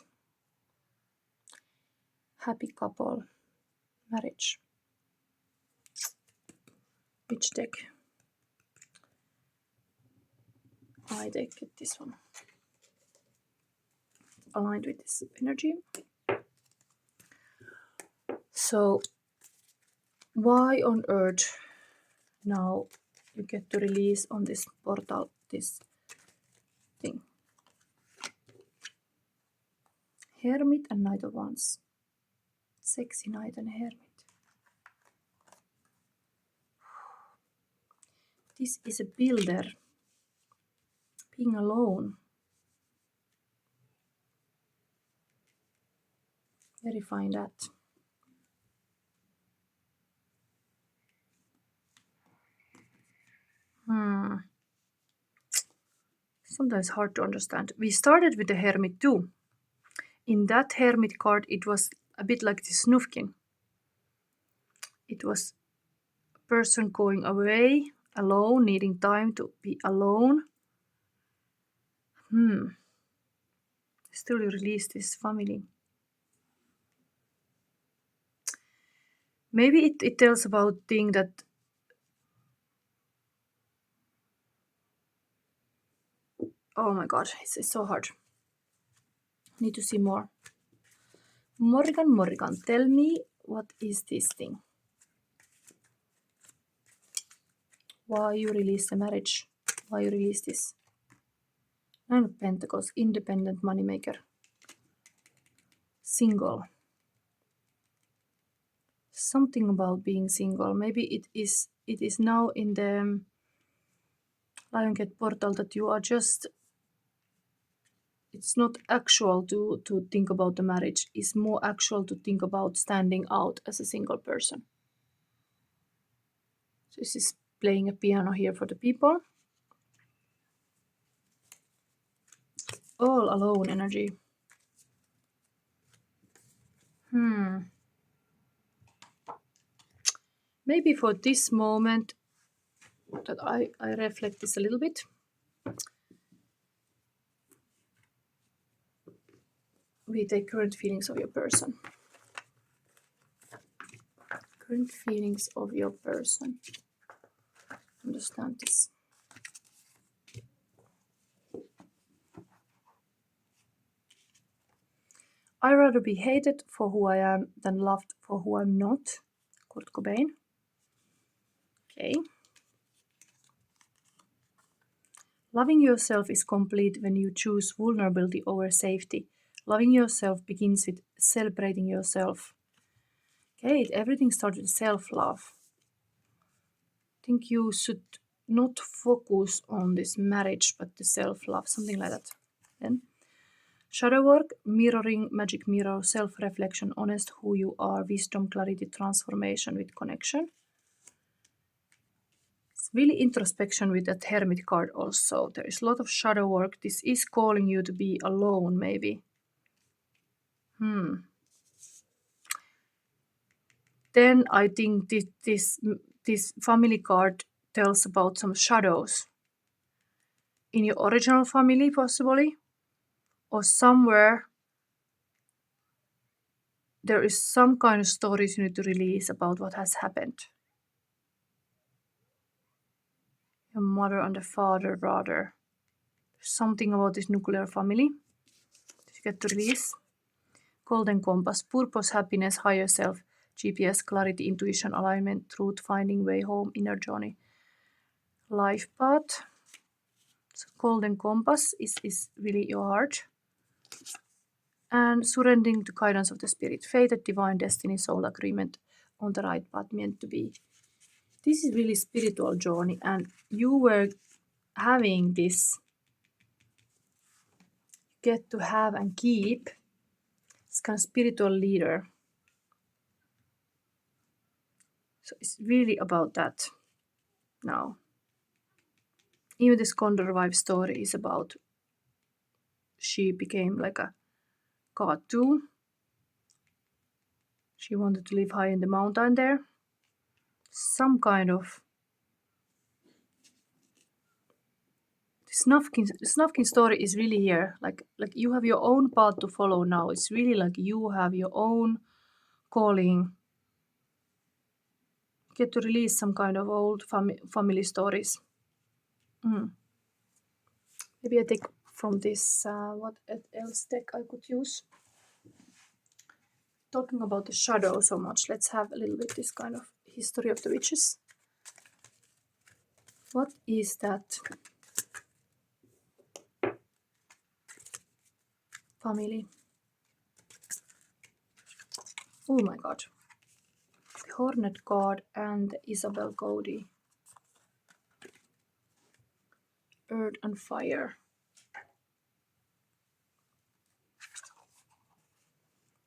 Happy couple. Marriage. Which deck? I take this one. Aligned with this energy. So, why on earth now you get to release on this portal this thing? Hermit and Knight of Wands. Sexy Knight and Hermit. This is a builder. Being alone. Verifying that. Sometimes hard to understand. We started with the Hermit too. In that Hermit card, it was a bit like the Snufkin. It was a person going away, alone, needing time to be alone. Still release this family. Maybe it tells about thing that oh my god, it's so hard. Need to see more. Morrigan, tell me what is this thing? Why you release the marriage? Why you release this? Nine of Pentacles, independent moneymaker. Single. Something about being single. Maybe it is now in the Lioncat portal that you are just, it's not actual to think about the marriage. It's more actual to think about standing out as a single person. So this is playing a piano here for the people. All alone energy. Maybe for this moment that I reflect this a little bit. We take current feelings of your person. Current feelings of your person. Understand this. I'd rather be hated for who I am than loved for who I'm not. Kurt Cobain. Okay. Loving yourself is complete when you choose vulnerability over safety. Loving yourself begins with celebrating yourself. Okay, everything starts with self-love. I think you should not focus on this marriage, but the self-love, something like that. Then, shadow work, mirroring, magic mirror, self-reflection, honest who you are, wisdom, clarity, transformation with connection. It's really introspection with that Hermit card also. There is a lot of shadow work. This is calling you to be alone, maybe. Then I think this family card tells about some shadows. In your original family, possibly. Or somewhere there is some kind of stories you need to release about what has happened. Your mother and the father, rather. Something about this nuclear family that you get to release. Golden compass, purpose, happiness, higher self, GPS, clarity, intuition, alignment, truth, finding way home, inner journey, life path. So golden compass is really your heart. And surrendering to guidance of the spirit, fated, divine destiny, soul agreement, on the right path, meant to be. This is really spiritual journey, and you were having this, get to have and keep this kind of spiritual leader. So it's really about that now. Even this Condor wife story is about, she became like a god too. She wanted to live high in the mountain there. Some kind of Snufkin story is really here. Like you have your own path to follow now. It's really like you have your own calling. Get to release some kind of old family stories. Maybe I take from this, what else deck I could use. Talking about the shadow so much, let's have a little bit this kind of history of the witches. What is that family? Oh my god. The Hornet God and the Isabel Cody. Earth and fire.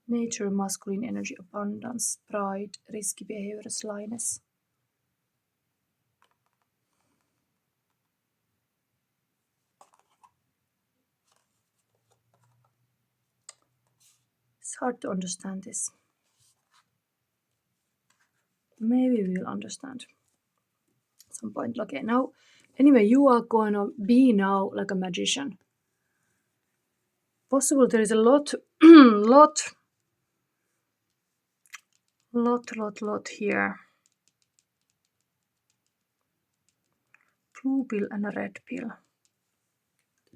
Nature, masculine energy, abundance, pride, risky behavior, slyness. It's hard to understand this. Maybe we'll understand at some point. Okay, now, anyway, you are going to be now like a magician. Possible there is a lot, lot here. Blue pill and a red pill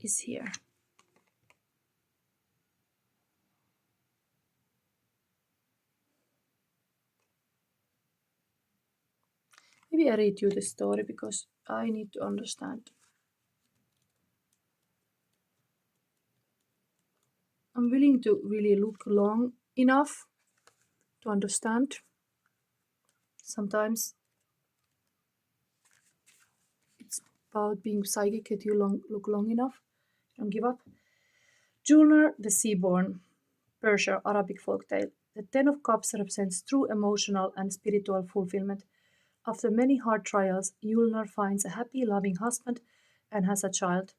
is here. Maybe I read you the story because I need to understand. I'm willing to really look long enough to understand. Sometimes it's about being psychic that you look long enough. Don't give up. Julnar, the Seaborn, Persia, Arabic folktale. The Ten of Cups represents true emotional and spiritual fulfillment. After many hard trials, Julnar finds a happy, loving husband and has a child.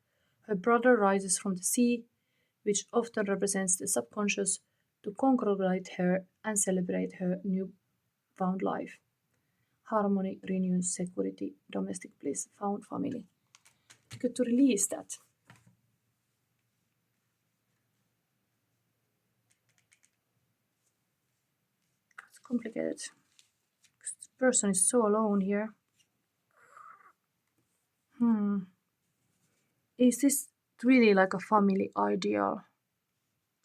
Her brother rises from the sea, which often represents the subconscious, to congratulate her and celebrate her newfound life. Harmony, reunion, security, domestic bliss, found family. Good to release that. It's complicated. The person is so alone here. Is this really like a family ideal?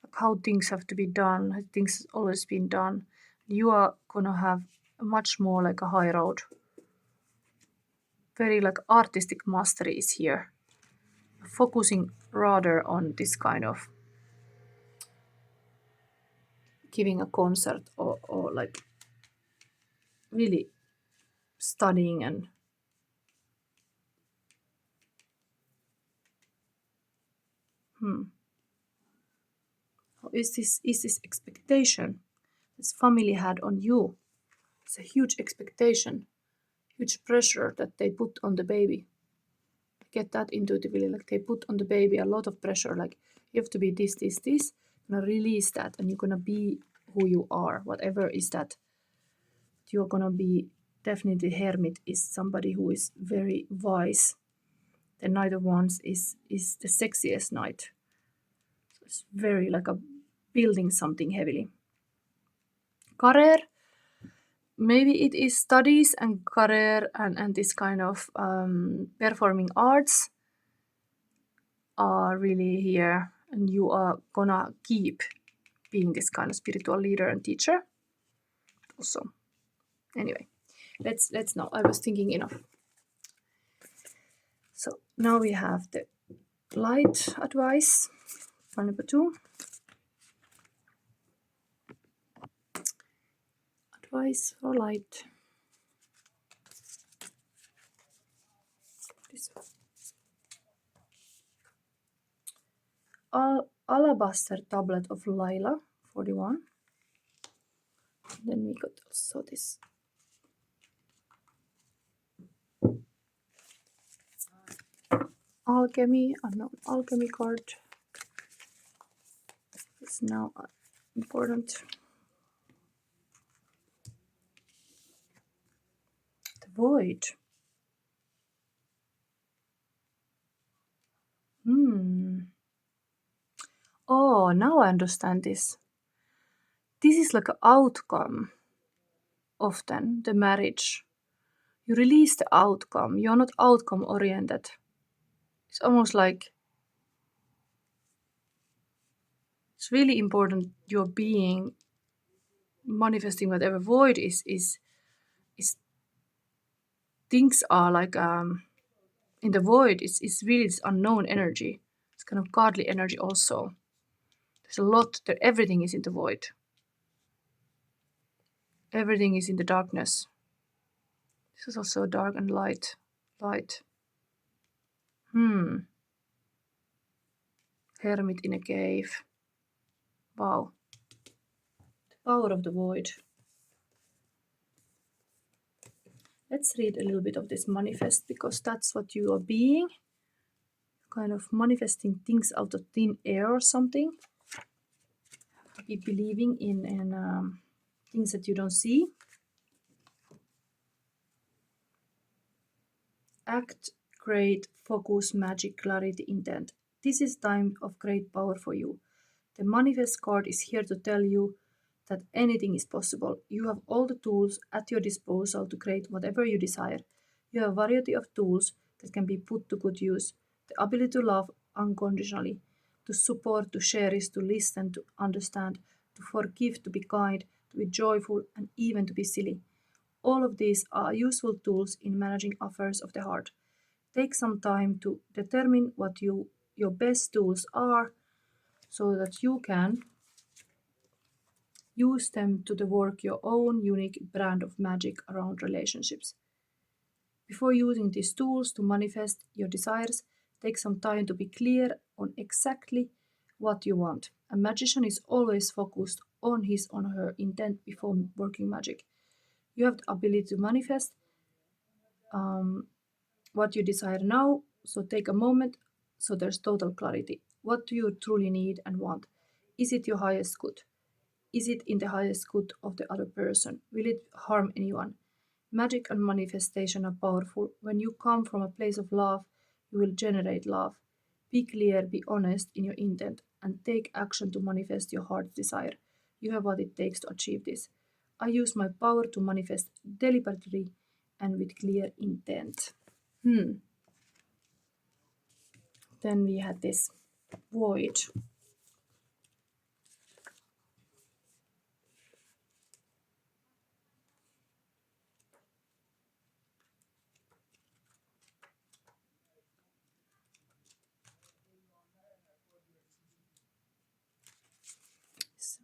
Like how things have to be done, how things always been done. You are gonna have much more like a high road. Very like artistic mastery is here. Focusing rather on this kind of giving a concert or like really studying and is this expectation this family had on you? It's a huge expectation, huge pressure that they put on the baby. I get that intuitively, like they put on the baby a lot of pressure, like you have to be this. You're gonna release that and you're gonna be who you are, whatever is that. You're gonna be definitely hermit is somebody who is very wise. The Knight of Wands is the sexiest knight. So it's very like a building something heavily. Career, maybe it is studies and career and this kind of performing arts are really here, and you are gonna keep being this kind of spiritual leader and teacher. Also, anyway, let's know. I was thinking enough. So now we have the light advice, one number 2. Advice or light. This alabaster tablet of Lila, 41. Then we got also this alchemy, unknown alchemy card. It's now important. The void. Oh, now I understand this. This is like an outcome, often, the marriage. You release the outcome. You're not outcome oriented. It's almost like it's really important your being manifesting whatever void is things are like in the void is really this unknown energy. It's kind of godly energy also. There's a lot that everything is in the void. Everything is in the darkness. This is also dark and light. Light. Hermit in a cave. Wow. The power of the void. Let's read a little bit of this manifest because that's what you are being. Kind of manifesting things out of thin air or something. Be believing in things that you don't see. Act, great, focus, magic, clarity, intent. This is time of great power for you. The manifest card is here to tell you that anything is possible. You have all the tools at your disposal to create whatever you desire. You have a variety of tools that can be put to good use. The ability to love unconditionally, to support, to cherish, to listen, to understand, to forgive, to be kind, to be joyful, and even to be silly. All of these are useful tools in managing affairs of the heart. Take some time to determine what your best tools are so that you can use them to work your own unique brand of magic around relationships. Before using these tools to manifest your desires, take some time to be clear on exactly what you want. A magician is always focused on his or her intent before working magic. You have the ability to manifest what you desire now, so take a moment so there's total clarity. What do you truly need and want? Is it your highest good? Is it in the highest good of the other person? Will it harm anyone? Magic and manifestation are powerful. When you come from a place of love, you will generate love. Be clear, be honest in your intent, and take action to manifest your heart's desire. You have what it takes to achieve this. I use my power to manifest deliberately and with clear intent. Then we had this void.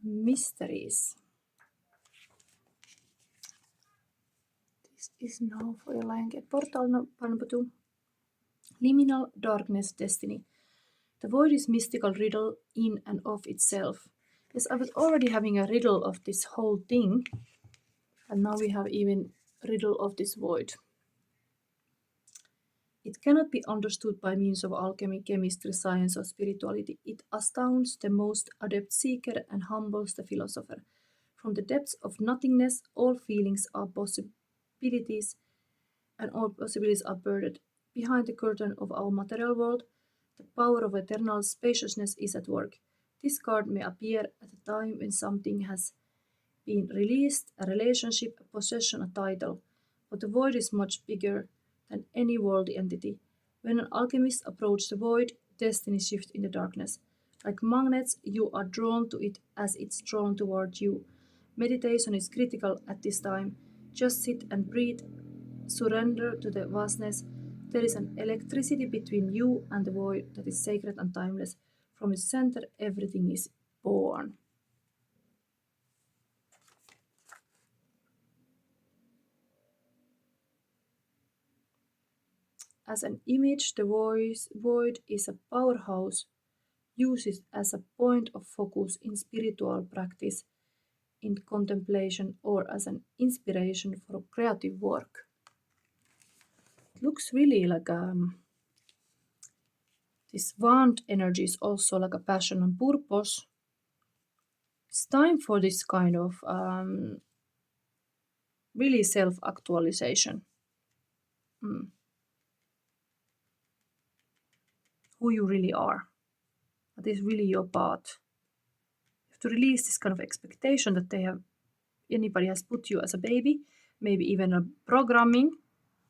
Mysteries. This is now for your Lioncat portal no Panpatu. Liminal darkness destiny. The void is mystical riddle in and of itself. Yes, I was already having a riddle of this whole thing, and now we have even riddle of this void. It cannot be understood by means of alchemy, chemistry, science, or spirituality. It astounds the most adept seeker and humbles the philosopher. From the depths of nothingness, all feelings are possibilities, and all possibilities are buried. Behind the curtain of our material world, the power of eternal spaciousness is at work. This card may appear at a time when something has been released, a relationship, a possession, a title, but the void is much bigger than any worldly entity. When an alchemist approaches the void, destiny shifts in the darkness. Like magnets, you are drawn to it as it's drawn toward you. Meditation is critical at this time. Just sit and breathe, surrender to the vastness. There is an electricity between you and the void that is sacred and timeless. From its center, everything is born. As an image, the void is a powerhouse. Use it as a point of focus in spiritual practice, in contemplation, or as an inspiration for creative work. It looks really like this wand energy is also like a passion and purpose. It's time for this kind of really self-actualization. Who you really are. What is really your path. You have to release this kind of expectation that anybody has put you as a baby, maybe even a programming,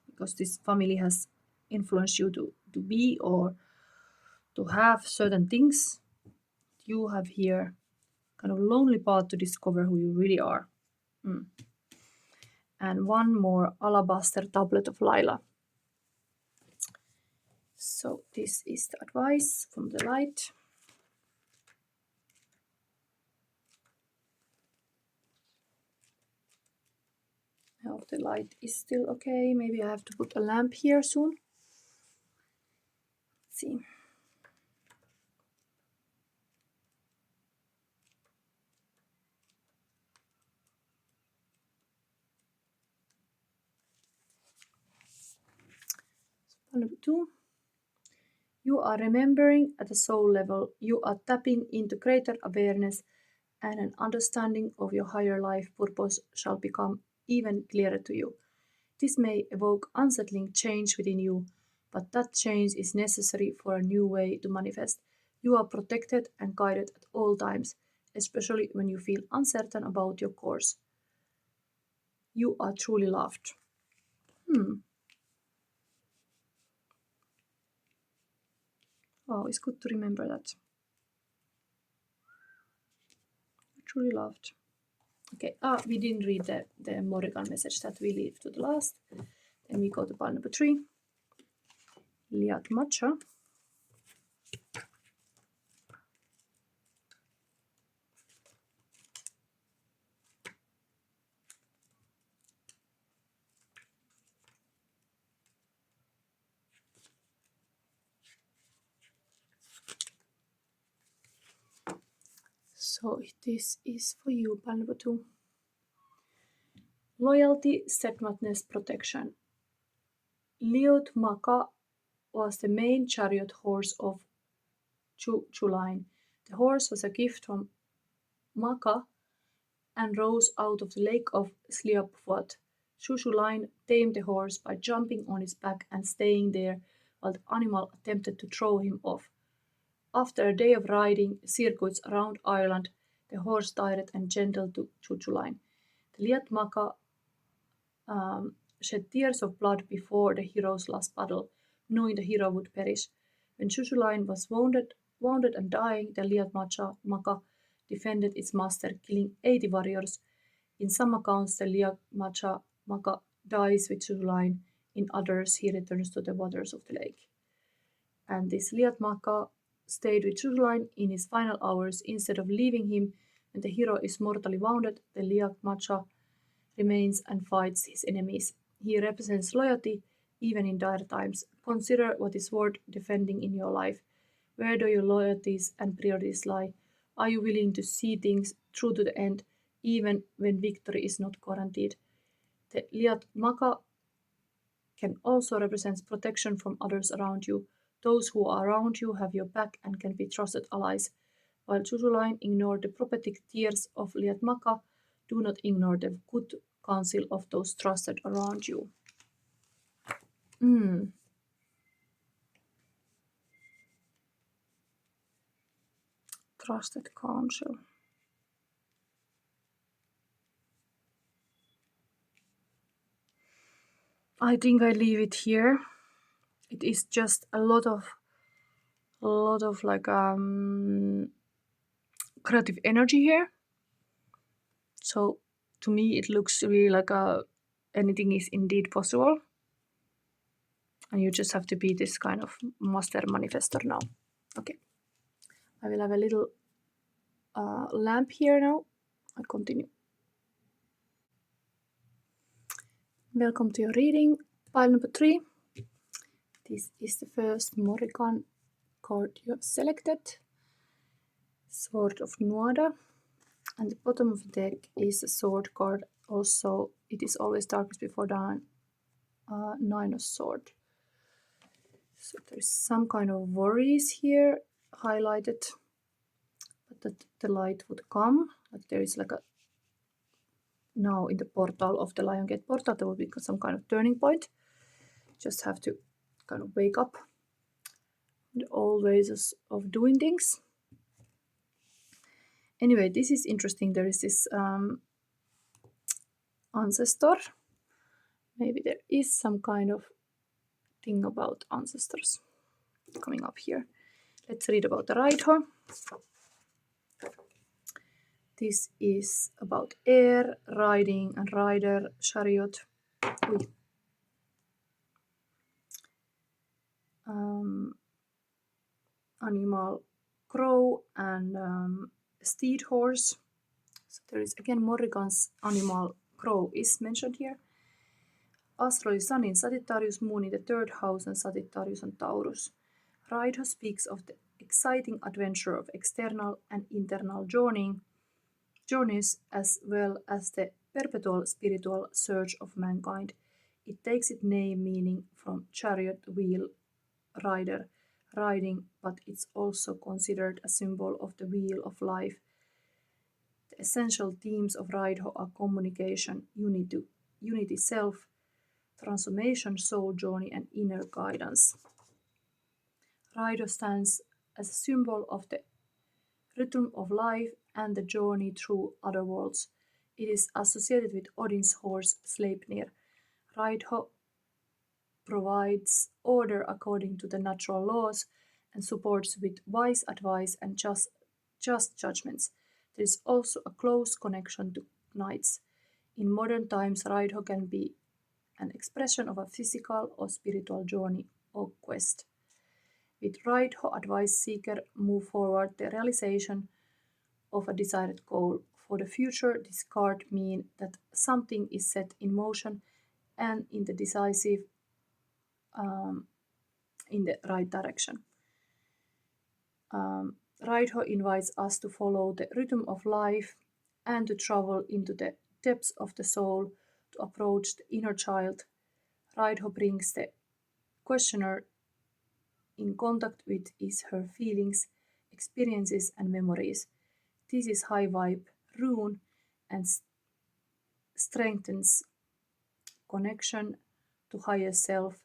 because this family has influenced you to be or to have certain things. You have here kind of lonely path to discover who you really are. And one more alabaster tablet of Lila. So this is the advice from the light. I hope the light is still okay. Maybe I have to put a lamp here soon. Let's see. Number 2. You are remembering at a soul level. You are tapping into greater awareness, and an understanding of your higher life purpose shall become even clearer to you. This may evoke unsettling change within you, but that change is necessary for a new way to manifest. You are protected and guided at all times, especially when you feel uncertain about your course. You are truly loved. Oh, it's good to remember that. Truly loved. Okay, we didn't read the Morrigan message that we leave to the last. Then we go to pile number 3. Liat Matcha. So this is for you, pile number 2. Loyalty, steadfastness, protection. Liut Maka was the main chariot horse of Chulain. The horse was a gift from Maka and rose out of the lake of Sliapfuat. Shushulain tamed the horse by jumping on his back and staying there while the animal attempted to throw him off. After a day of riding circuits around Ireland, the horse tired and gentle to Chuchulain. The Liat Maka shed tears of blood before the hero's last battle, knowing the hero would perish. When Chuchulain was wounded and dying, the Liat Maka defended its master, killing 80 warriors. In some accounts, the Liat Maka dies with Chuchulain. In others, he returns to the waters of the lake. And this Liat Maka stayed with Chuchulain in his final hours. Instead of leaving him when the hero is mortally wounded, the Liat Maka remains and fights his enemies. He represents loyalty even in dire times. Consider what is worth defending in your life. Where do your loyalties and priorities lie? Are you willing to see things through to the end, even when victory is not guaranteed? The Liat Maka can also represent protection from others around you. Those who are around you have your back and can be trusted allies. While Chuchulain ignored the prophetic tears of Liat Maka, do not ignore the good counsel of those trusted around you. Trusted counsel. I think I leave it here. It is just a lot of like creative energy here. So to me, it looks really like anything is indeed possible. And you just have to be this kind of master manifestor now. Okay. I will have a little lamp here now. I continue. Welcome to your reading. Pile number 3. This is the first Morrigan card you have selected. Sword of Nuada. And the bottom of the deck is a sword card. Also, it is always darkest before dawn. 9 of sword. So there's some kind of worries here highlighted, but that the light would come. Like there is like a, now in the portal of the Lion Gate portal, there will be some kind of turning point. Just have to kind of wake up the old ways of doing things. Anyway, this is interesting. There is this ancestor. Maybe there is some kind of thing about ancestors coming up here. Let's read about the Raido. This is about air, riding and rider, chariot. Animal, crow and steed horse. So there is again Morrigan's animal crow is mentioned here. Astrology Sun in Sagittarius, Moon in the 3rd house and Sagittarius and Taurus. Raido speaks of the exciting adventure of external and internal journeys as well as the perpetual spiritual search of mankind. It takes its name meaning from chariot, wheel, rider, riding, but it's also considered a symbol of the wheel of life. The essential themes of Raido are communication, unity self, transformation, soul journey, and inner guidance. Raido stands as a symbol of the rhythm of life and the journey through other worlds. It is associated with Odin's horse Sleipnir. Raido provides order according to the natural laws and supports with wise advice and just judgments. There is also a close connection to knights. In modern times, Raido can be an expression of a physical or spiritual journey or quest. With Raido, advice seeker move forward the realization of a desired goal. For the future, this card means that something is set in motion and in the decisive in the right direction. Raido invites us to follow the rhythm of life and to travel into the depths of the soul to approach the inner child. Raido brings the questioner in contact with her feelings, experiences, and memories. This is high vibe rune and strengthens connection to higher self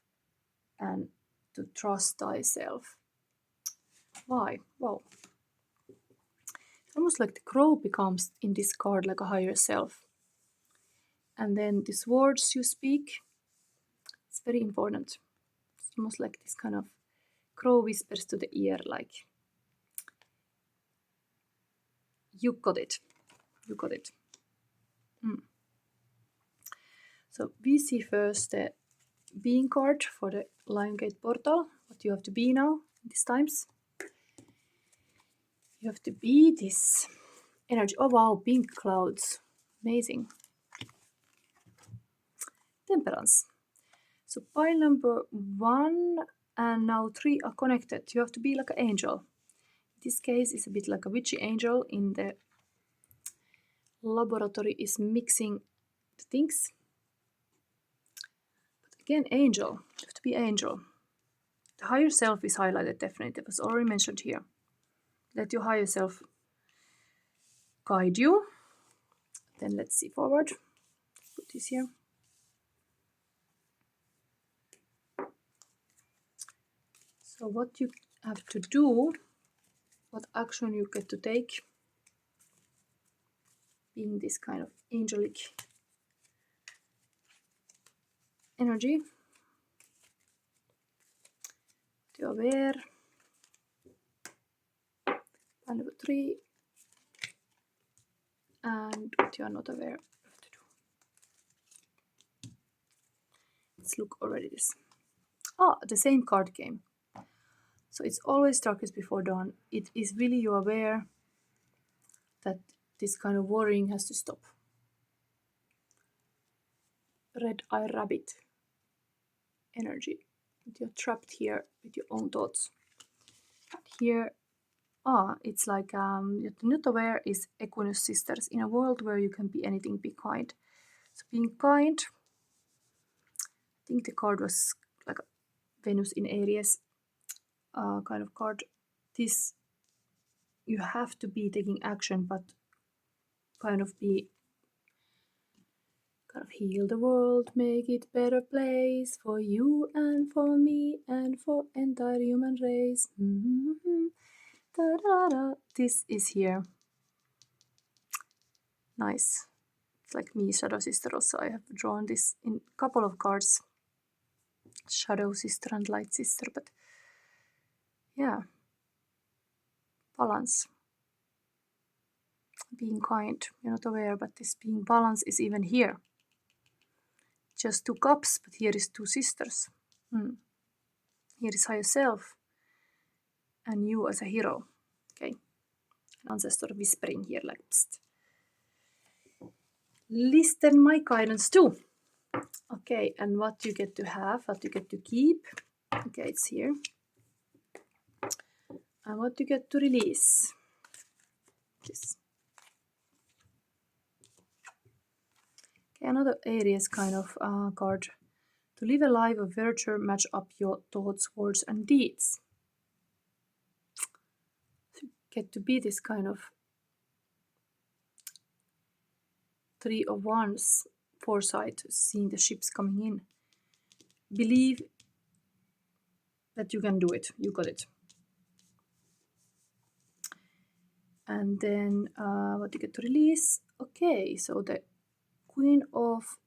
and to trust thyself. Why? Well, it's almost like the crow becomes in this card like a higher self. And then these words you speak, it's very important. It's almost like this kind of crow whispers to the ear, like, you got it. You got it. So we see first the being card for the Lion Gate portal. What you have to be now these times. You have to be this energy. Oh wow, pink clouds. Amazing. Temperance. So pile number 1 and now 3 are connected. You have to be like an angel. In this case, it's a bit like a witchy angel. In the laboratory is mixing the things. But again, angel. You have to be angel. The higher self is highlighted definitely. It was already mentioned here. Let your higher self guide you. Then let's see forward. Put this here. So what you have to do, what action you get to take, being this kind of angelic energy. To aware. Pile number 3. And what you are not aware of to do. Let's look already this. The same card game. So it's always darkest before dawn. It is really you aware that this kind of worrying has to stop. Red eye rabbit energy. But you're trapped here with your own thoughts. Here, it's like you're not aware is Equinus sisters. In a world where you can be anything, be kind. So being kind, I think the card was like a Venus in Aries kind of card. This, you have to be taking action, but kind of heal the world, make it better place for you and for me and for entire human race. Da, da, da. This is here. Nice. It's like me, Shadow Sister also. I have drawn this in a couple of cards. Shadow Sister and Light Sister, but yeah. Balance. Being kind. You're not aware, but this being balance is even here. Just 2 cups, but here is 2 sisters. Here is higher self. And you as a hero. Okay. Ancestor whispering here like psst. Listen my guidance too. Okay, and what you get to have, what you get to keep. Okay, it's here. And what you get to release. This. Okay, another Aries kind of card. To live a life of virtue, match up your thoughts, words, and deeds. So you get to be this kind of 3 of Wands, foresight, seeing the ships coming in. Believe that you can do it. You got it. And then what you get to release. Okay, so the Queen of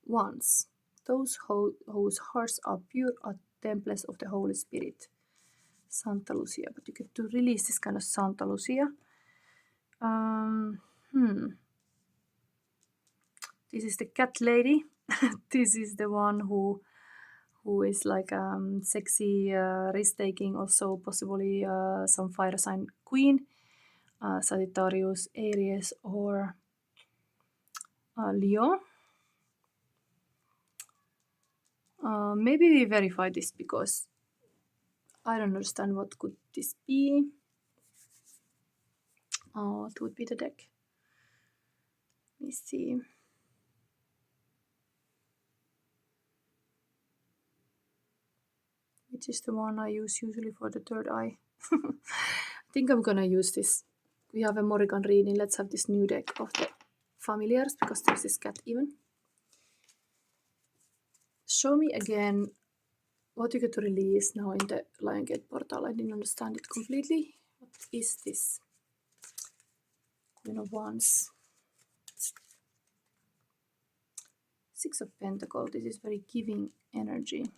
Wands. Those whose hearts are pure are temples of the Holy Spirit. Santa Lucia. But you get to release this kind of Santa Lucia. This is the cat lady. This is the one who is like sexy, risk-taking, also possibly some fire sign queen. Sagittarius, Aries, or Leo. Maybe we verify this because I don't understand what could this be. What would be the deck? Let me see. Which is the one I use usually for the third eye. I think I'm gonna use this. We have a Morrigan reading. Let's have this new deck of the familiars because there's this cat even. Show me again what you get to release now in the Lion Gate portal. I didn't understand it completely. What is this? Queen of Wands. 6 of Pentacles. This is very giving energy.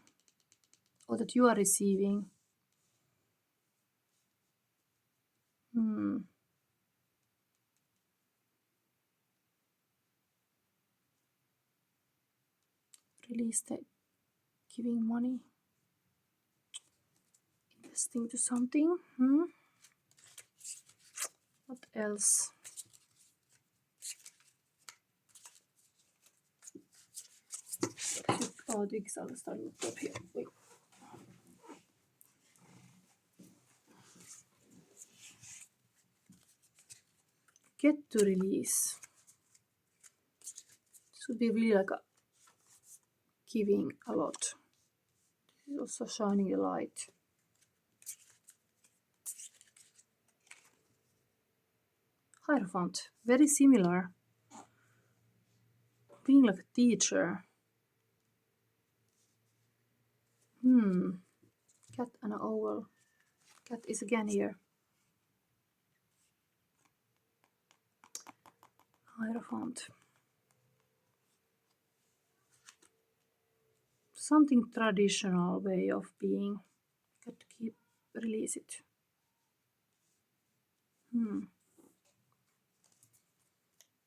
Or that you are receiving. Release the giving money. Investing to something. What else? Oh, the exile is starting to drop here. Wait. Get to release. This would be really like a giving a lot. This is also shining a light. Hierophant, very similar. Being like a teacher. Cat and an owl. Cat is again here. Hierophant. Something traditional way of being. Got to keep release it.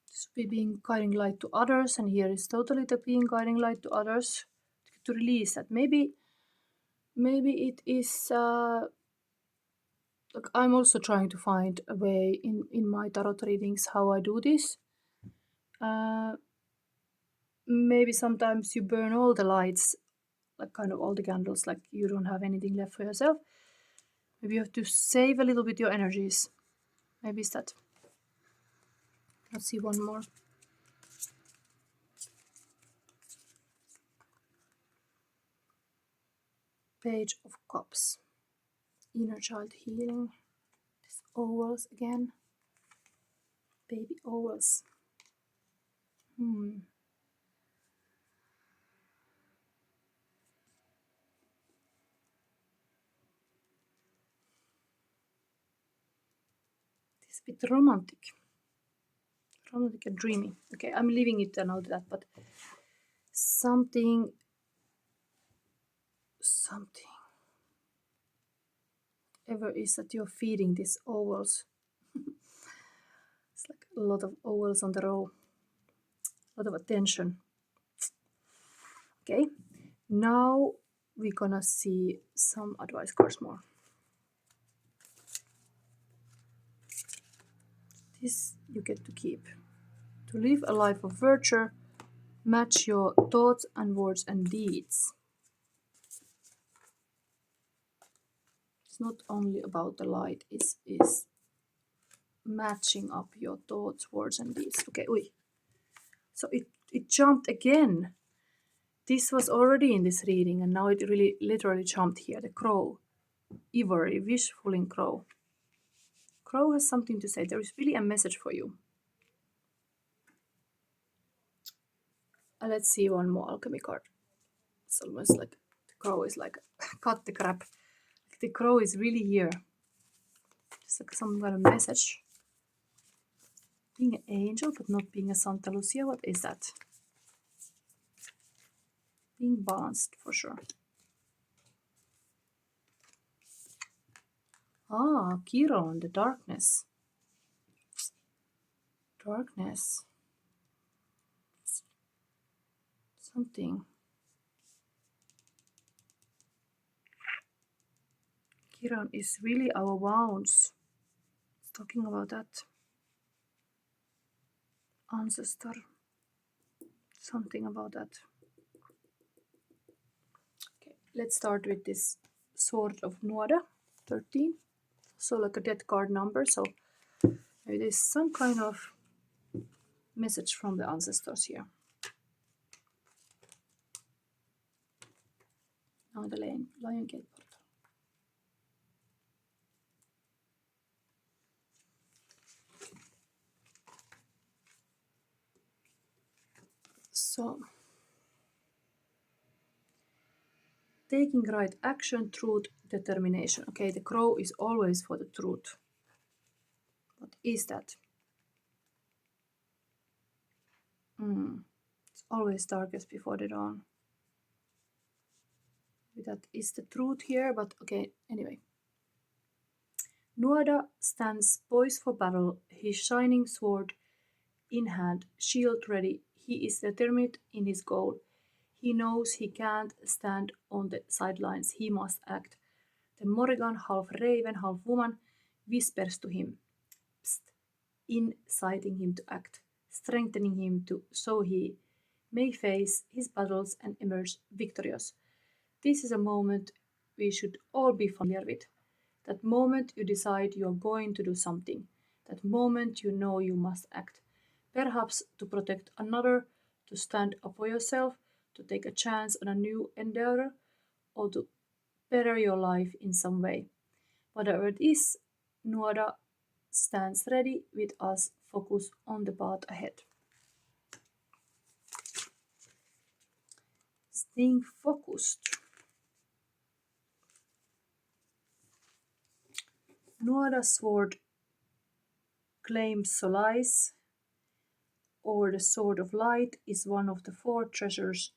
This would be being guiding light to others, and here is totally the being guiding light to others to release that. Maybe it is like I'm also trying to find a way in my tarot readings how I do this. Maybe sometimes you burn all the lights like kind of all the candles, like you don't have anything left for yourself. Maybe you have to save a little bit your energies. Maybe it's that. Let's see one more. Page of Cups. Inner child healing. These ovals again. Baby ovals. It's a bit romantic. Romantic and dreamy. Okay, I'm leaving it and all that, but something ever is that you're feeding these ovals. It's like a lot of ovals on the row. A lot of attention. Okay, now we're gonna see some advice cards more. This you get to keep. To live a life of virtue, match your thoughts and words and deeds. It's not only about the light, it's matching up your thoughts, words and deeds. Okay, so it jumped again. This was already in this reading and now it really literally jumped here. The crow. Ivory, wishful crow. Crow has something to say. There is really a message for you. Let's see one more alchemy card. It's almost like the crow is like, cut the crap. The crow is really here. It's like some kind of message. Being an angel, but not being a Santa Lucia. What is that? Being balanced, for sure. Ah, Chiron, the darkness. Darkness. Something. Chiron is really our wounds. It's talking about that. Ancestor. Something about that. Okay, let's start with this Sword of Nuada, 13. So like a death card number, so maybe there's some kind of message from the ancestors here. Now the Lion Gate portal. So, taking right action, truth, determination. Okay, the crow is always for the truth. What is that? It's always darkest before the dawn. That is the truth here, but okay, anyway. Nuada stands poised for battle, his shining sword in hand, shield ready. He is determined in his goal. He knows he can't stand on the sidelines. He must act. The Morrigan, half raven, half woman, whispers to him, psst, inciting him to act, strengthening him so he may face his battles and emerge victorious. This is a moment we should all be familiar with. That moment you decide you are going to do something. That moment you know you must act. Perhaps to protect another, to stand up for yourself, to take a chance on a new endeavor, or to better your life in some way. Whatever it is, Nuada stands ready with us, focused on the path ahead. Staying focused. Nuada's sword claims solace, or the sword of light is one of the 4 treasures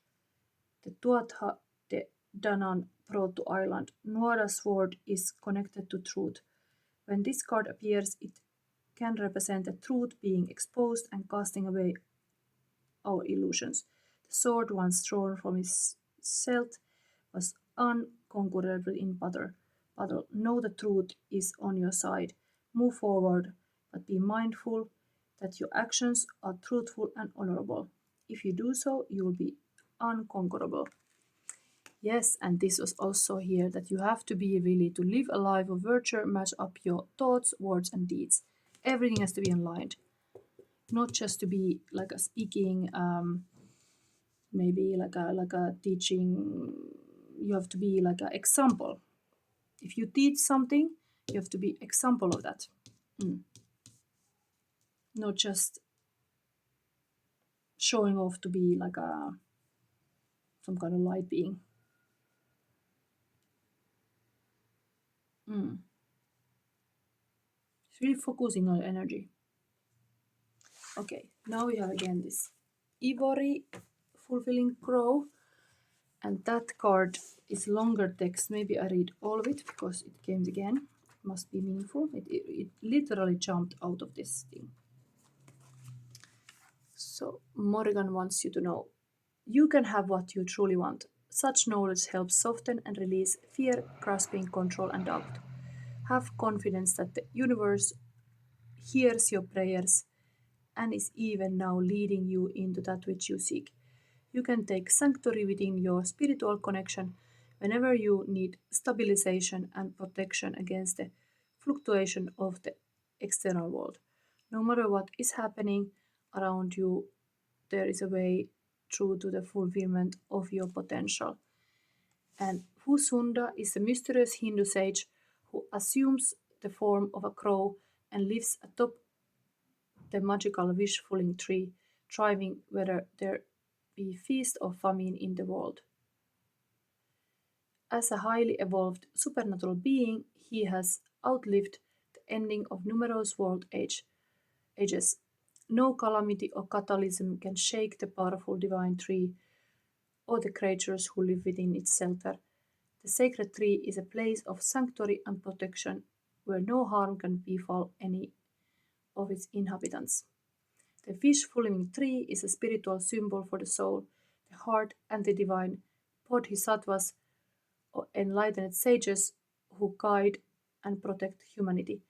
the Tuatha de Danann brought to Ireland. Nuada's sword is connected to truth. When this card appears, it can represent the truth being exposed and casting away our illusions. The sword, once drawn from his hilt, was unconquerable in battle. Know the truth is on your side. Move forward, but be mindful that your actions are truthful and honorable. If you do so, you will be unconquerable. Yes, and this was also here that you have to be really to live a life of virtue, match up your thoughts, words, and deeds. Everything has to be aligned, not just to be like a speaking, maybe like a teaching. You have to be like an example. If you teach something, you have to be example of that. Not just showing off to be like a some kind of light being. It's really focusing on your energy. Okay, now we have again this Ivory fulfilling crow, and that card is longer text. Maybe I read all of it because it came again. It must be meaningful. It literally jumped out of this thing. So Morrigan wants you to know you can have what you truly want. Such knowledge helps soften and release fear, grasping, control, and doubt. Have confidence that the universe hears your prayers and is even now leading you into that which you seek. You can take sanctuary within your spiritual connection whenever you need stabilization and protection against the fluctuation of the external world. No matter what is happening around you, there is a way through to the fulfillment of your potential. And Fusunda is a mysterious Hindu sage who assumes the form of a crow and lives atop the magical wish-fulfilling tree, thriving whether there be feast or famine in the world. As a highly evolved supernatural being, he has outlived the ending of numerous ages. No calamity or catalysm can shake the powerful divine tree or the creatures who live within its shelter. The sacred tree is a place of sanctuary and protection where no harm can befall any of its inhabitants. The fish-fulfilling tree is a spiritual symbol for the soul, the heart, and the divine bodhisattvas or enlightened sages who guide and protect humanity.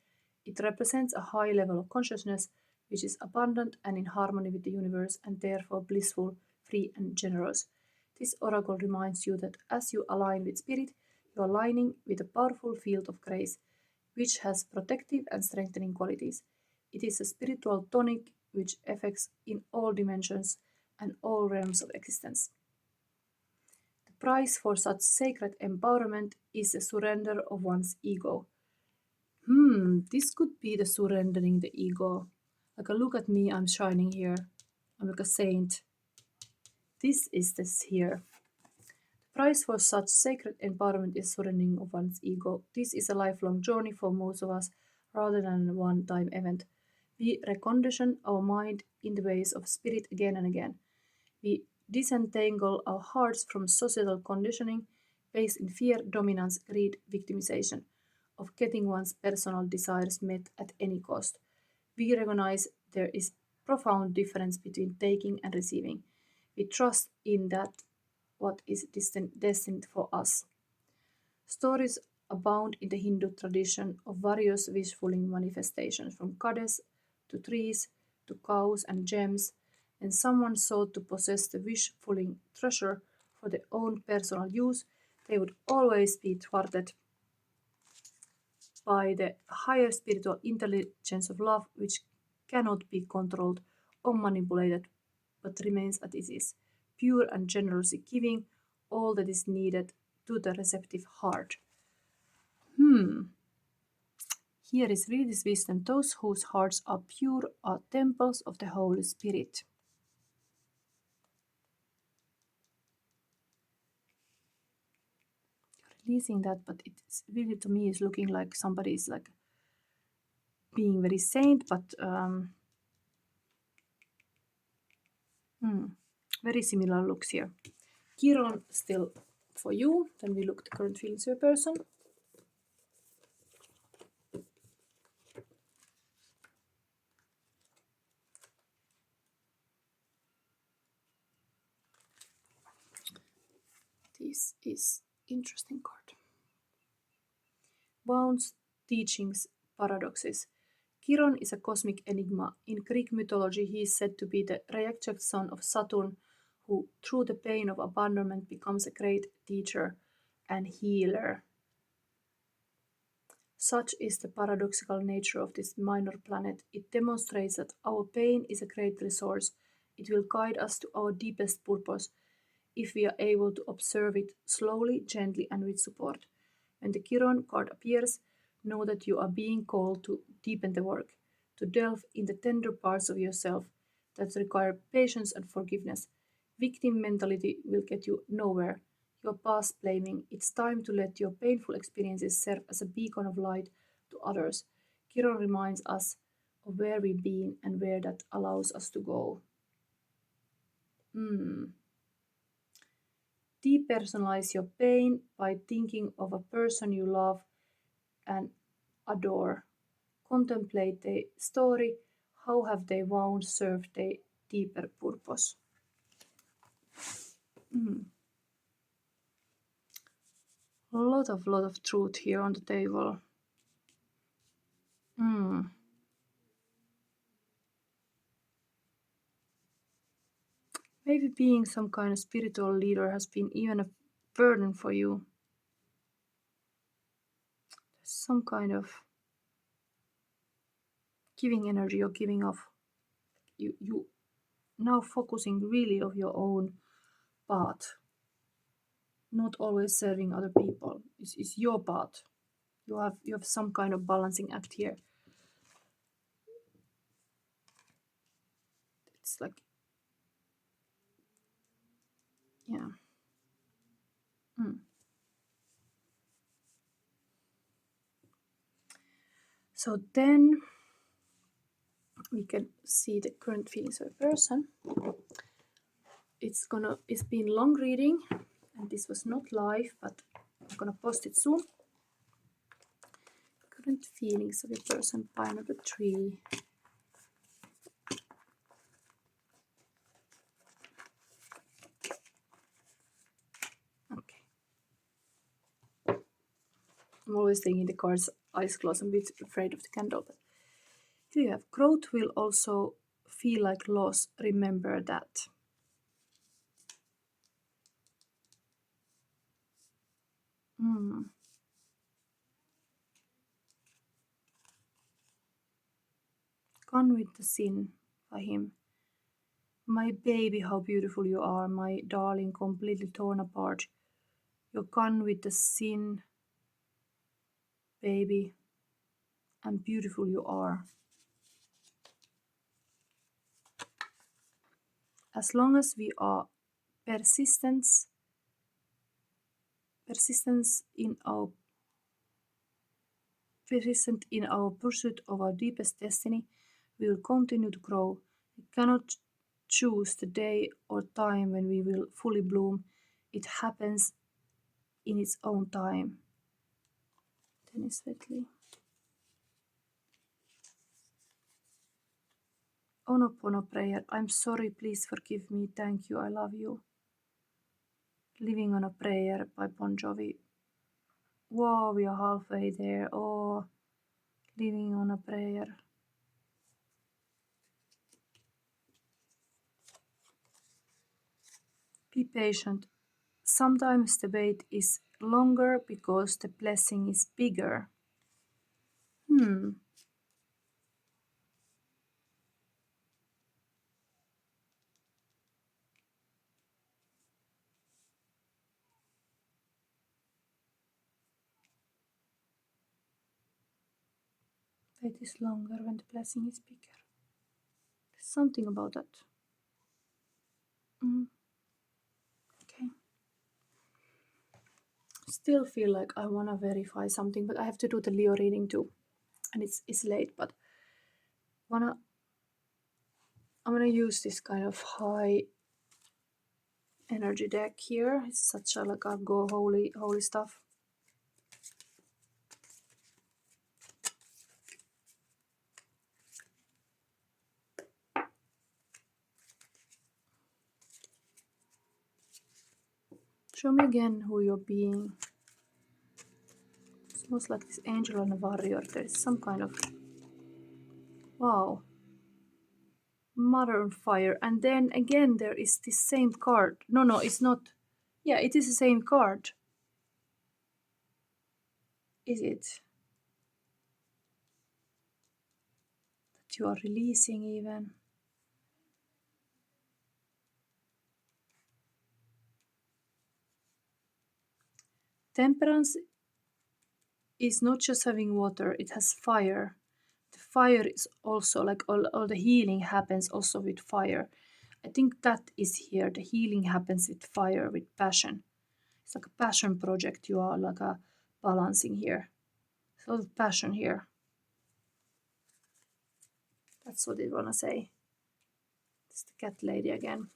It represents a high level of consciousness which is abundant and in harmony with the universe and therefore blissful, free, and generous. This oracle reminds you that as you align with spirit, you are aligning with a powerful field of grace, which has protective and strengthening qualities. It is a spiritual tonic which affects in all dimensions and all realms of existence. The price for such sacred empowerment is the surrender of one's ego. This could be the surrendering the ego. Like, look at me, I'm shining here. I'm like a saint. This is this here. The price for such sacred empowerment is surrendering of one's ego. This is a lifelong journey for most of us rather than a one-time event. We recondition our mind in the ways of spirit again and again. We disentangle our hearts from societal conditioning based in fear, dominance, greed, victimization, of getting one's personal desires met at any cost. We recognize there is profound difference between taking and receiving. We trust in that what is destined for us. Stories abound in the Hindu tradition of various wish-fulfilling manifestations, from goddess to trees to cows and gems, and someone sought to possess the wish-fulfilling treasure for their own personal use, they would always be thwarted by the higher spiritual intelligence of love, which cannot be controlled or manipulated, but remains as it is, pure and generously giving all that is needed to the receptive heart. Here is really this wisdom. Those whose hearts are pure are temples of the Holy Spirit. Releasing that, but it's really to me is looking like somebody is like being very saint, but very similar looks here. Chiron still for you. Then we look at the current feelings of a person. This is interesting card. Wounds, teachings, paradoxes. Chiron is a cosmic enigma. In Greek mythology, he is said to be the rejected son of Saturn, who through the pain of abandonment becomes a great teacher and healer. Such is the paradoxical nature of this minor planet. It demonstrates that our pain is a great resource. It will guide us to our deepest purpose if we are able to observe it slowly, gently, and with support. When the Chiron card appears, know that you are being called to deepen the work, to delve in the tender parts of yourself that require patience and forgiveness. Victim mentality will get you nowhere. Your past blaming, it's time to let your painful experiences serve as a beacon of light to others. Chiron reminds us of where we've been and where that allows us to go. Depersonalize your pain by thinking of a person you love and adore. Contemplate their story. How have they once served their deeper purpose? Lot of truth here on the table. Maybe being some kind of spiritual leader has been even a burden for you. Some kind of giving energy or giving off. You now focusing really of your own path, not always serving other people. It's your path. You have some kind of balancing act here. It's like, yeah. So then we can see the current feelings of a person. It's been long reading, and this was not live, but I'm gonna post it soon. Current feelings of a person, pile number 3. Okay. I'm always thinking the cards eyes closed. I'm a bit afraid of the candle, but here you have growth will also feel like loss. Remember that. Gone with the sin by him. My baby, how beautiful you are, my darling, completely torn apart. You're gone with the sin, baby, and beautiful you are. As long as we are persistent in our pursuit of our deepest destiny, we will continue to grow. We cannot choose the day or time when we will fully bloom. It happens in its own time. Dennis Whitley. Ho'oponopono prayer. I'm sorry, please forgive me. Thank you, I love you. Living on a Prayer by Bon Jovi. Whoa, we are halfway there. Oh, Living on a Prayer. Be patient. Sometimes the wait is longer because the blessing is bigger. Wait is longer when the blessing is bigger. There's something about that. Okay. Still feel like I want to verify something, but I have to do the Leo reading too. And it's late, but I'm gonna use this kind of high energy deck here. It's such a like a go holy stuff. Show me again who you're being. It's almost like this angel and a warrior. There is some kind of wow. Mother on fire, and then again there is this same card. No, it's not. Yeah, it is the same card. Is it? That you are releasing even. Temperance is not just having water, it has fire. The fire is also like all the healing happens also with fire. I think that is here. The healing happens with fire, with passion. It's like a passion project you are like a balancing here. There's a lot of passion here. That's what I wanna say. It's the cat lady again.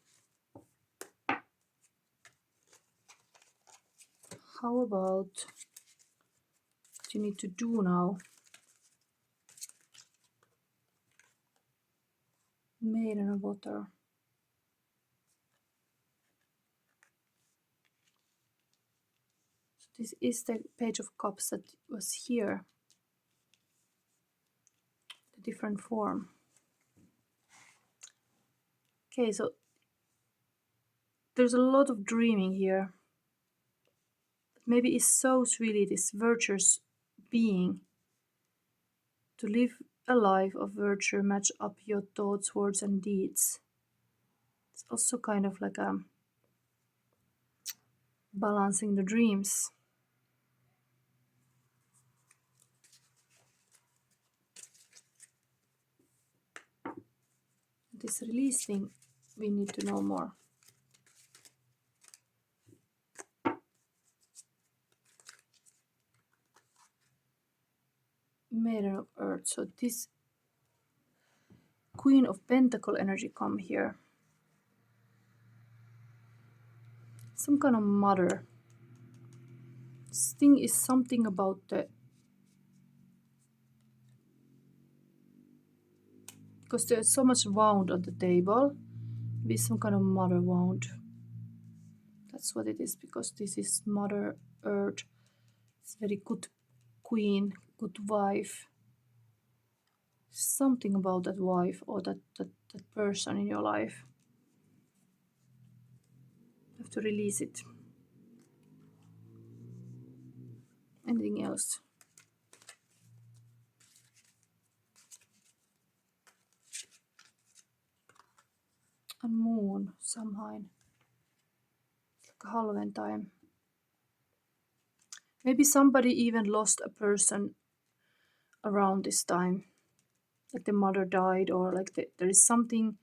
How about what you need to do now? Maiden of water. So this is the Page of Cups that was here. The different form. Okay, so there's a lot of dreaming here. Maybe it shows really this virtuous being. To live a life of virtue, match up your thoughts, words, and deeds. It's also kind of like balancing the dreams. This release thing, we need to know more. Maiden of Earth. So this Queen of Pentacle energy come here. Some kind of mother. This thing is something about the... Because there's so much wound on the table. Maybe some kind of mother wound. That's what it is, because this is Mother Earth. It's very good queen, good wife. Something about that wife or that person in your life. You have to release it. Anything else? A moon, Samhain. It's like a Halloween time. Maybe somebody even lost a person around this time. Like the mother died, or like there is something,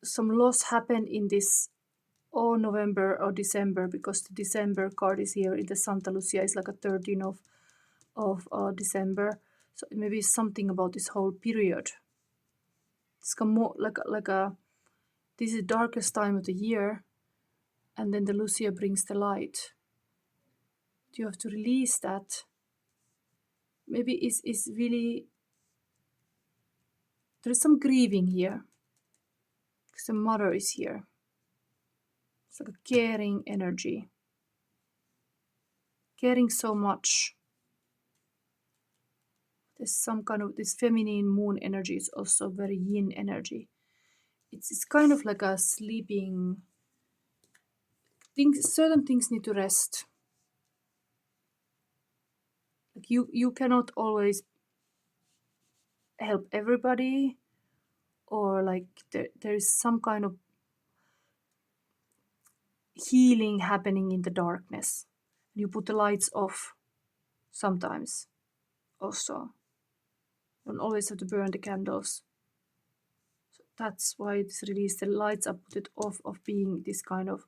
some loss happened in this November or December, because the December card is here in the Santa Lucia. It's like a 13th of December. So maybe something about this whole period. It's more like a this is the darkest time of the year, and then the Lucia brings the light. You have to release that. Maybe it's really, there is some grieving here, because the mother is here. It's like a caring energy, caring so much. There's some kind of, this feminine moon energy is also very yin energy. It's kind of like a sleeping things. Certain things need to rest. Like you cannot always help everybody, or like there is some kind of healing happening in the darkness. You put the lights off sometimes also. You don't always have to burn the candles. So that's why it's released. The lights are put it off of being this kind of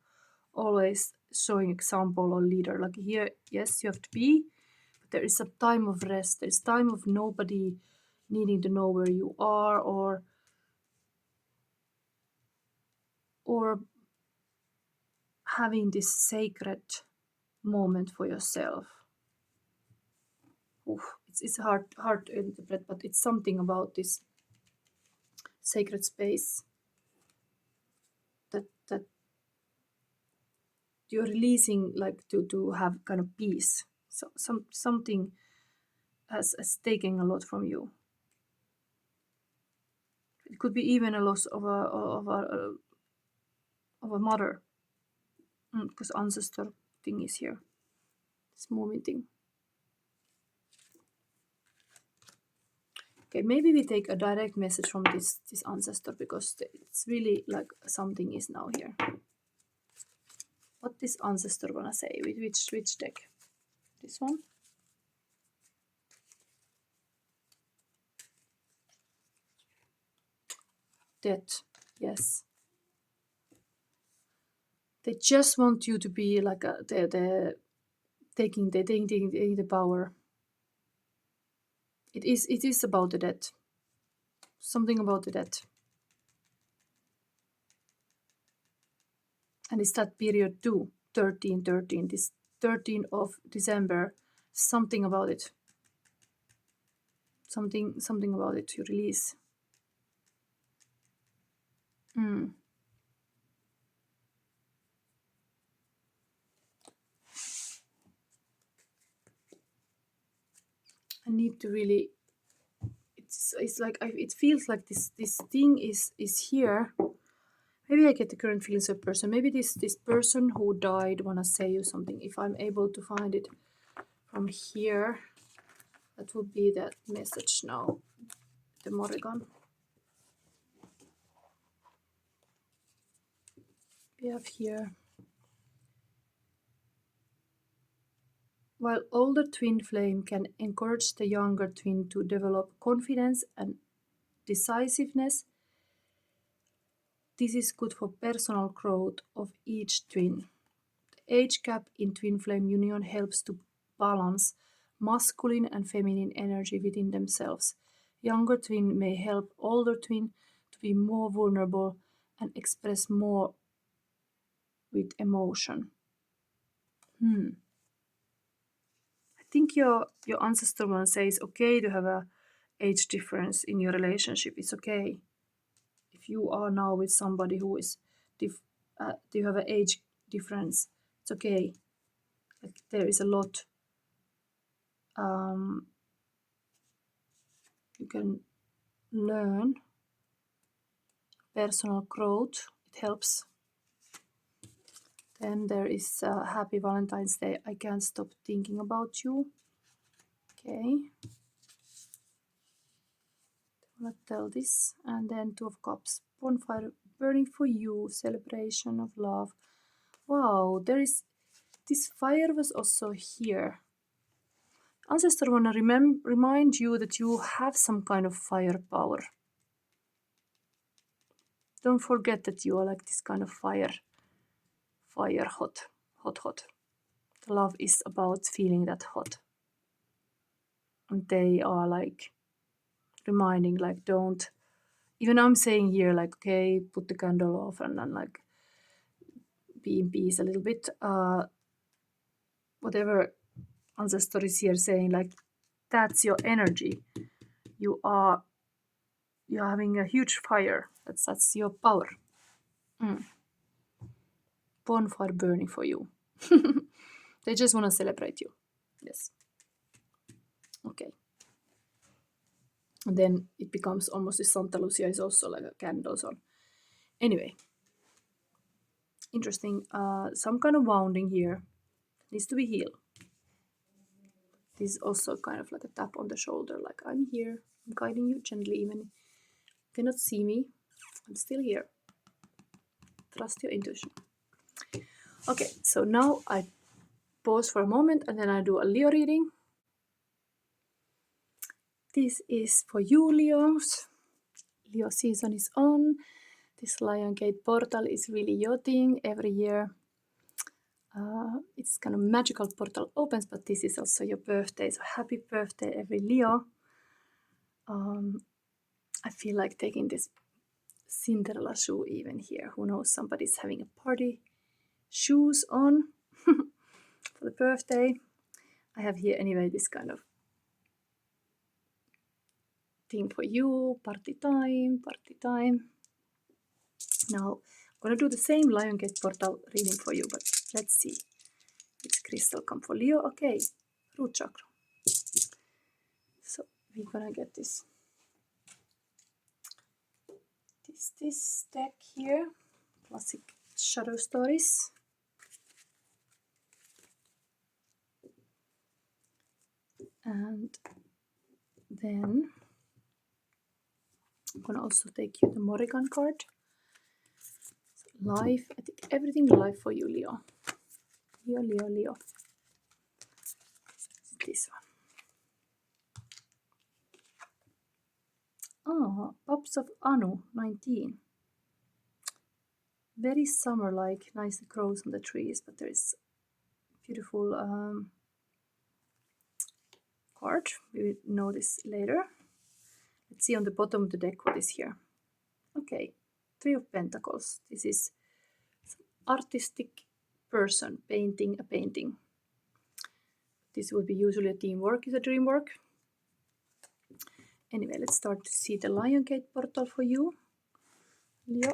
always showing example or leader. Like here, yes, you have to be, but there is a time of rest. There's time of nobody needing to know where you are, or having this sacred moment for yourself. Oof, it's hard to interpret, but it's something about this sacred space that you're releasing, like to have kind of peace. So something has taken a lot from you. It could be even a loss of a mother, because ancestor thing is here. This moving thing. Okay, maybe we take a direct message from this ancestor, because it's really like something is now here. What this ancestor gonna say? With which deck? This one? Death. Yes. They just want you to be like the taking the power. It is about the death. Something about the death. And it's that period too. 13. This 13th of December. Something about it. Something about it to release. I need to really. It's like it feels like this thing is here. Maybe I get the current feelings of person. Maybe this person who died wanna say you something. If I'm able to find it from here, that would be that message now. The Morrigan. We have here. While older twin flame can encourage the younger twin to develop confidence and decisiveness, this is good for personal growth of each twin. The age gap in twin flame union helps to balance masculine and feminine energy within themselves. Younger twin may help older twin to be more vulnerable and express more with emotion. I think your ancestor one says okay to have a age difference in your relationship. It's okay. If you are now with somebody who is you have an age difference, it's okay. Like there is a lot you can learn. Personal growth, it helps. Then there is Happy Valentine's Day. I can't stop thinking about you. Okay. I'm gonna tell this. And then Two of Cups. Bonfire burning for you. Celebration of love. Wow, there is this fire was also here. Ancestor wanna remind you that you have some kind of firepower. Don't forget that you are like this kind of fire hot. The love is about feeling that hot. And they are like reminding, like, don't, even I'm saying here, like, okay, put the candle off and then like be in peace a little bit. Whatever ancestor is here saying, like, that's your energy. You're having a huge fire. That's your power. Bonfire burning for you. They just want to celebrate you. Yes. Okay. And then it becomes almost this Santa Lucia is also like a candles on. Anyway. Interesting. Some kind of wounding here. Needs to be healed. This is also kind of like a tap on the shoulder. Like, I'm here. I'm guiding you gently. Even if you cannot see me, I'm still here. Trust your intuition. Okay, so now I pause for a moment and then I do a Leo reading. This is for you, Leos. Leo season is on. This Lion Gate portal is really your thing every year. It's kind of magical portal opens, but this is also your birthday. So happy birthday, every Leo. I feel like taking this Cinderella shoe even here. Who knows, somebody's having a party. Shoes on for the birthday. I have here anyway this kind of thing for you. Party time, party time. Now, I'm gonna do the same Lion Gate portal reading for you, but let's see which crystal come for Leo. Okay, root chakra. So we're gonna get this is this deck here, classic shadow stories. And then I'm gonna also take you the Morrigan card. So life, I think everything life for you, Leo. Leo. This one. Oh, Pops of Anu, 19. Very summer-like, nicely grows on the trees, but there is beautiful card. We will know this later. Let's see on the bottom of the deck what is here. Okay, Three of Pentacles. This is some artistic person painting a painting. This would be usually a teamwork, is a dream work. Anyway, let's start to see the Lion Gate portal for you, Leo.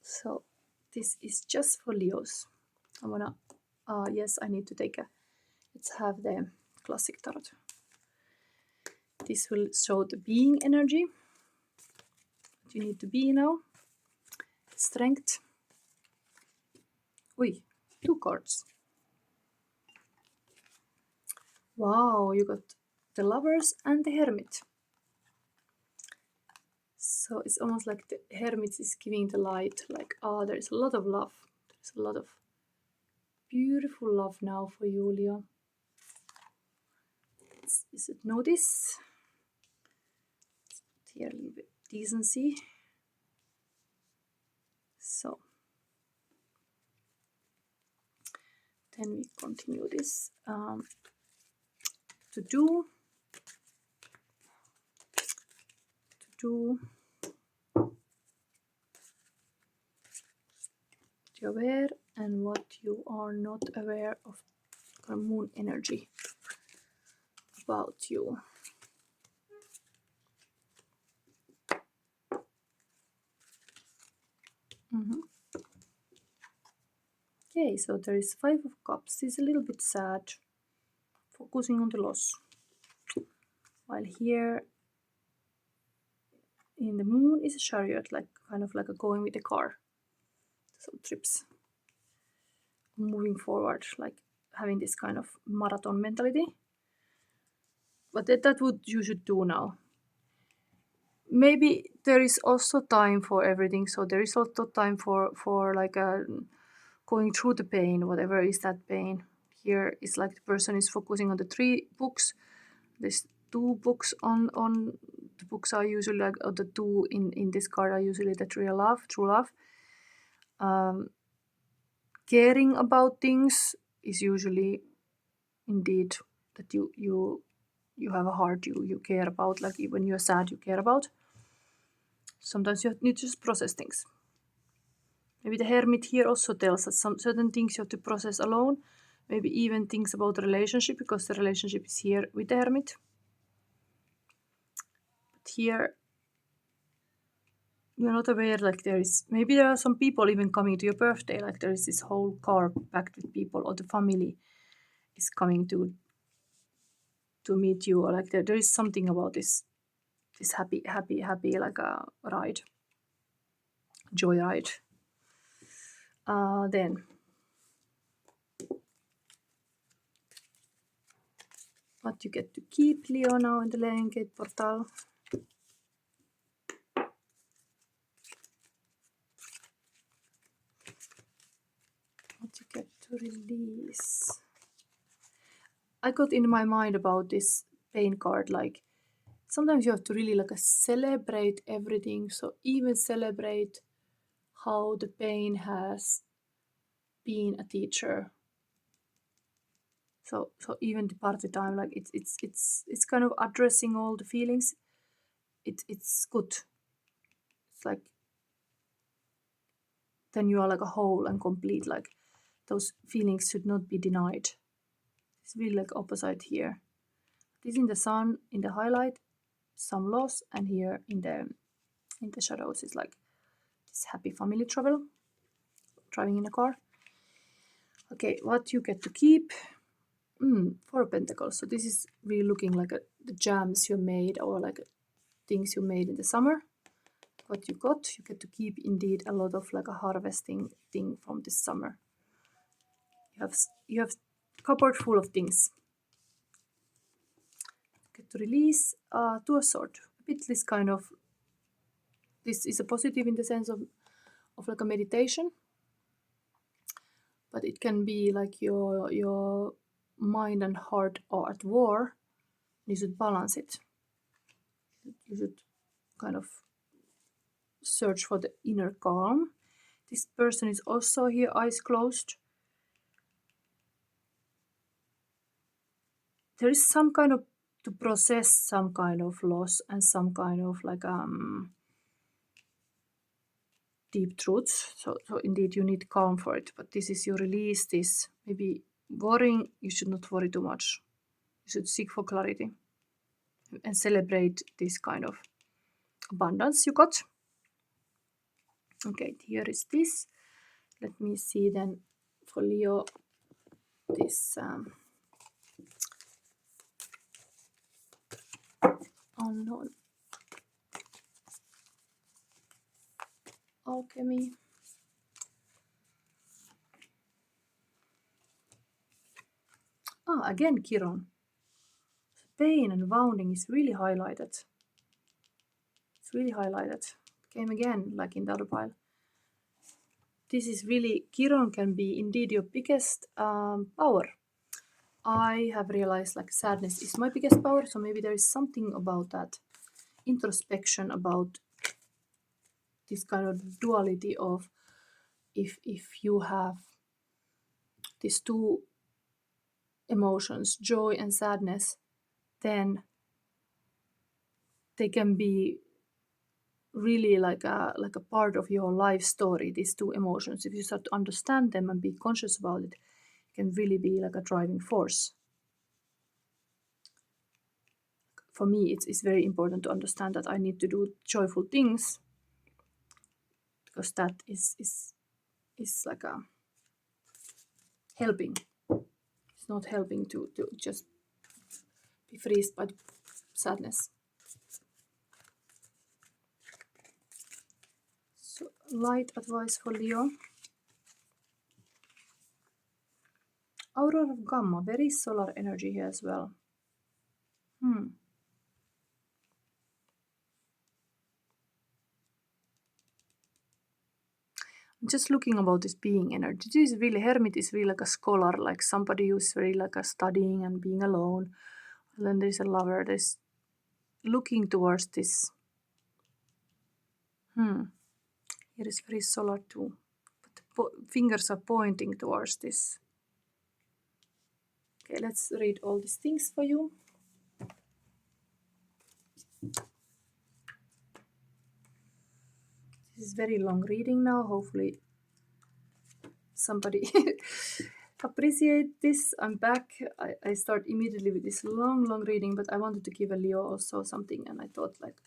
So this is just for Leos. I wanna, yes, I need to take a, let's have the classic tarot. This will show the being energy. What you need to be now. Strength. Ui, 2 cards. Wow, you got the Lovers and the Hermit. So it's almost like the Hermit is giving the light, like, oh, there's a lot of love. There's a lot of beautiful love now for you, Leo. Is it notice? Here a little bit decency. So then we continue this to do what you're aware and what you are not aware of, moon energy about you. Okay, so there is 5 of Cups. It's a little bit sad, focusing on the loss. While here in the Moon is a Chariot, like kind of like a going with a car. Some trips, moving forward, like having this kind of marathon mentality. But that's what you should do now. Maybe there is also time for everything. So there is also time for like going through the pain, whatever is that pain. Here is like the person is focusing on the 3 books. There's 2 books on the books are usually like the 2 in this card are usually the true love. Caring about things is usually indeed that you have a heart, you care about, like when you're sad you care about. Sometimes you need to just process things. Maybe the Hermit here also tells us some certain things you have to process alone, maybe even things about the relationship, because the relationship is here with the Hermit. But here you're not aware, like maybe there are some people even coming to your birthday, like there is this whole car packed with people, or the family is coming to meet you, or like there is something about this happy like a ride, joy ride. Then what you get to keep, Leo, now in the Lion Gate portal. What you get to release. I got in my mind about this pain card, like sometimes you have to really like celebrate everything. So even celebrate how the pain has been a teacher. So even the party time, like it's kind of addressing all the feelings. It's good. It's like then you are like a whole and complete. Like those feelings should not be denied. It's really like opposite here. This in the sun, in the highlight, some loss, and here in the shadows is like this happy family travel, driving in a car. Okay, what you get to keep? 4 of Pentacles. So this is really looking like the jams you made, or like things you made in the summer. what you got. You get to keep indeed a lot of like a harvesting thing from this summer. You have cupboard full of things. Get to release to a sort. A bit this kind of, this is a positive in the sense of like a meditation, but it can be like your mind and heart are at war. You should balance it. You should kind of search for the inner calm. This person is also here, eyes closed. There is some kind of, to process some kind of loss and some kind of like deep truths. So indeed you need calm for it, but this is, you release this. Maybe worrying, you should not worry too much. You should seek for clarity and celebrate this kind of abundance you got. Okay, here is this. Let me see then for Leo this unknown alchemy. Again Chiron. Pain and wounding is really highlighted. It's really highlighted. Came again, like in the other pile. This is really, Chiron can be indeed your biggest power. I have realized like sadness is my biggest power, so maybe there is something about that. Introspection, about this kind of duality of if you have these two emotions, joy and sadness, then they can be really like a part of your life story, these two emotions. If you start to understand them and be conscious about it, it can really be like a driving force. For me, it's very important to understand that I need to do joyful things, because that is like a helping. It's not helping to just be freezed by sadness. So light advice for Leo. Aurora of Gamma, very solar energy here as well. I'm just looking about this being energy. This is really, Hermit is really like a scholar, like somebody who's very like a studying and being alone. And then there's a lover, there's looking towards this. Here is very solar too. But the fingers are pointing towards this. Okay, let's read all these things for you. This is very long reading now. Hopefully somebody appreciate this. I'm back. I start immediately with this long reading, but I wanted to give a Leo also something, and I thought like,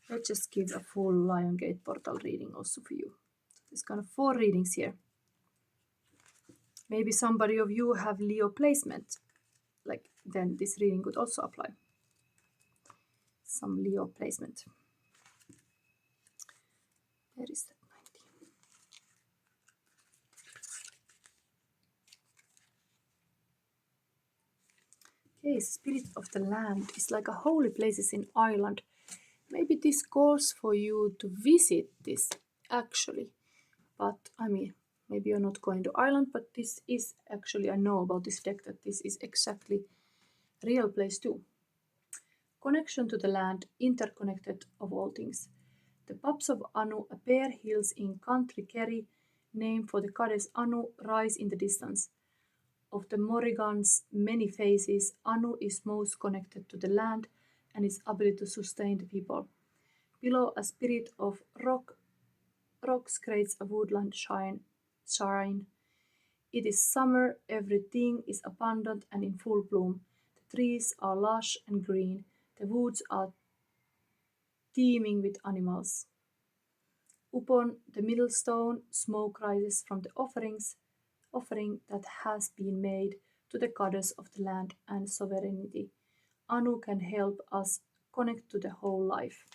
let's just give a full Lion Gate portal reading also for you. So there's kind of 4 readings here. Maybe somebody of you have Leo placement, like then this reading could also apply. Some Leo placement. There is that 90. Okay, spirit of the land is like a holy places in Ireland. Maybe this calls for you to visit this actually. But I mean, maybe you're not going to Ireland, but this is actually, I know about this deck that this is exactly a real place too. Connection to the land, interconnected of all things. The Pups of Anu, a pair hills in Country Kerry, named for the goddess Anu, rise in the distance. Of the Morrigan's many faces, Anu is most connected to the land and its ability to sustain the people. Below, a spirit of rocks creates a woodland shrine. It is summer, everything is abundant and in full bloom. The trees are lush and green, the woods are teeming with animals. Upon the middle stone, smoke rises from the offering that has been made to the goddess of the land and sovereignty. Anu can help us connect to the whole life.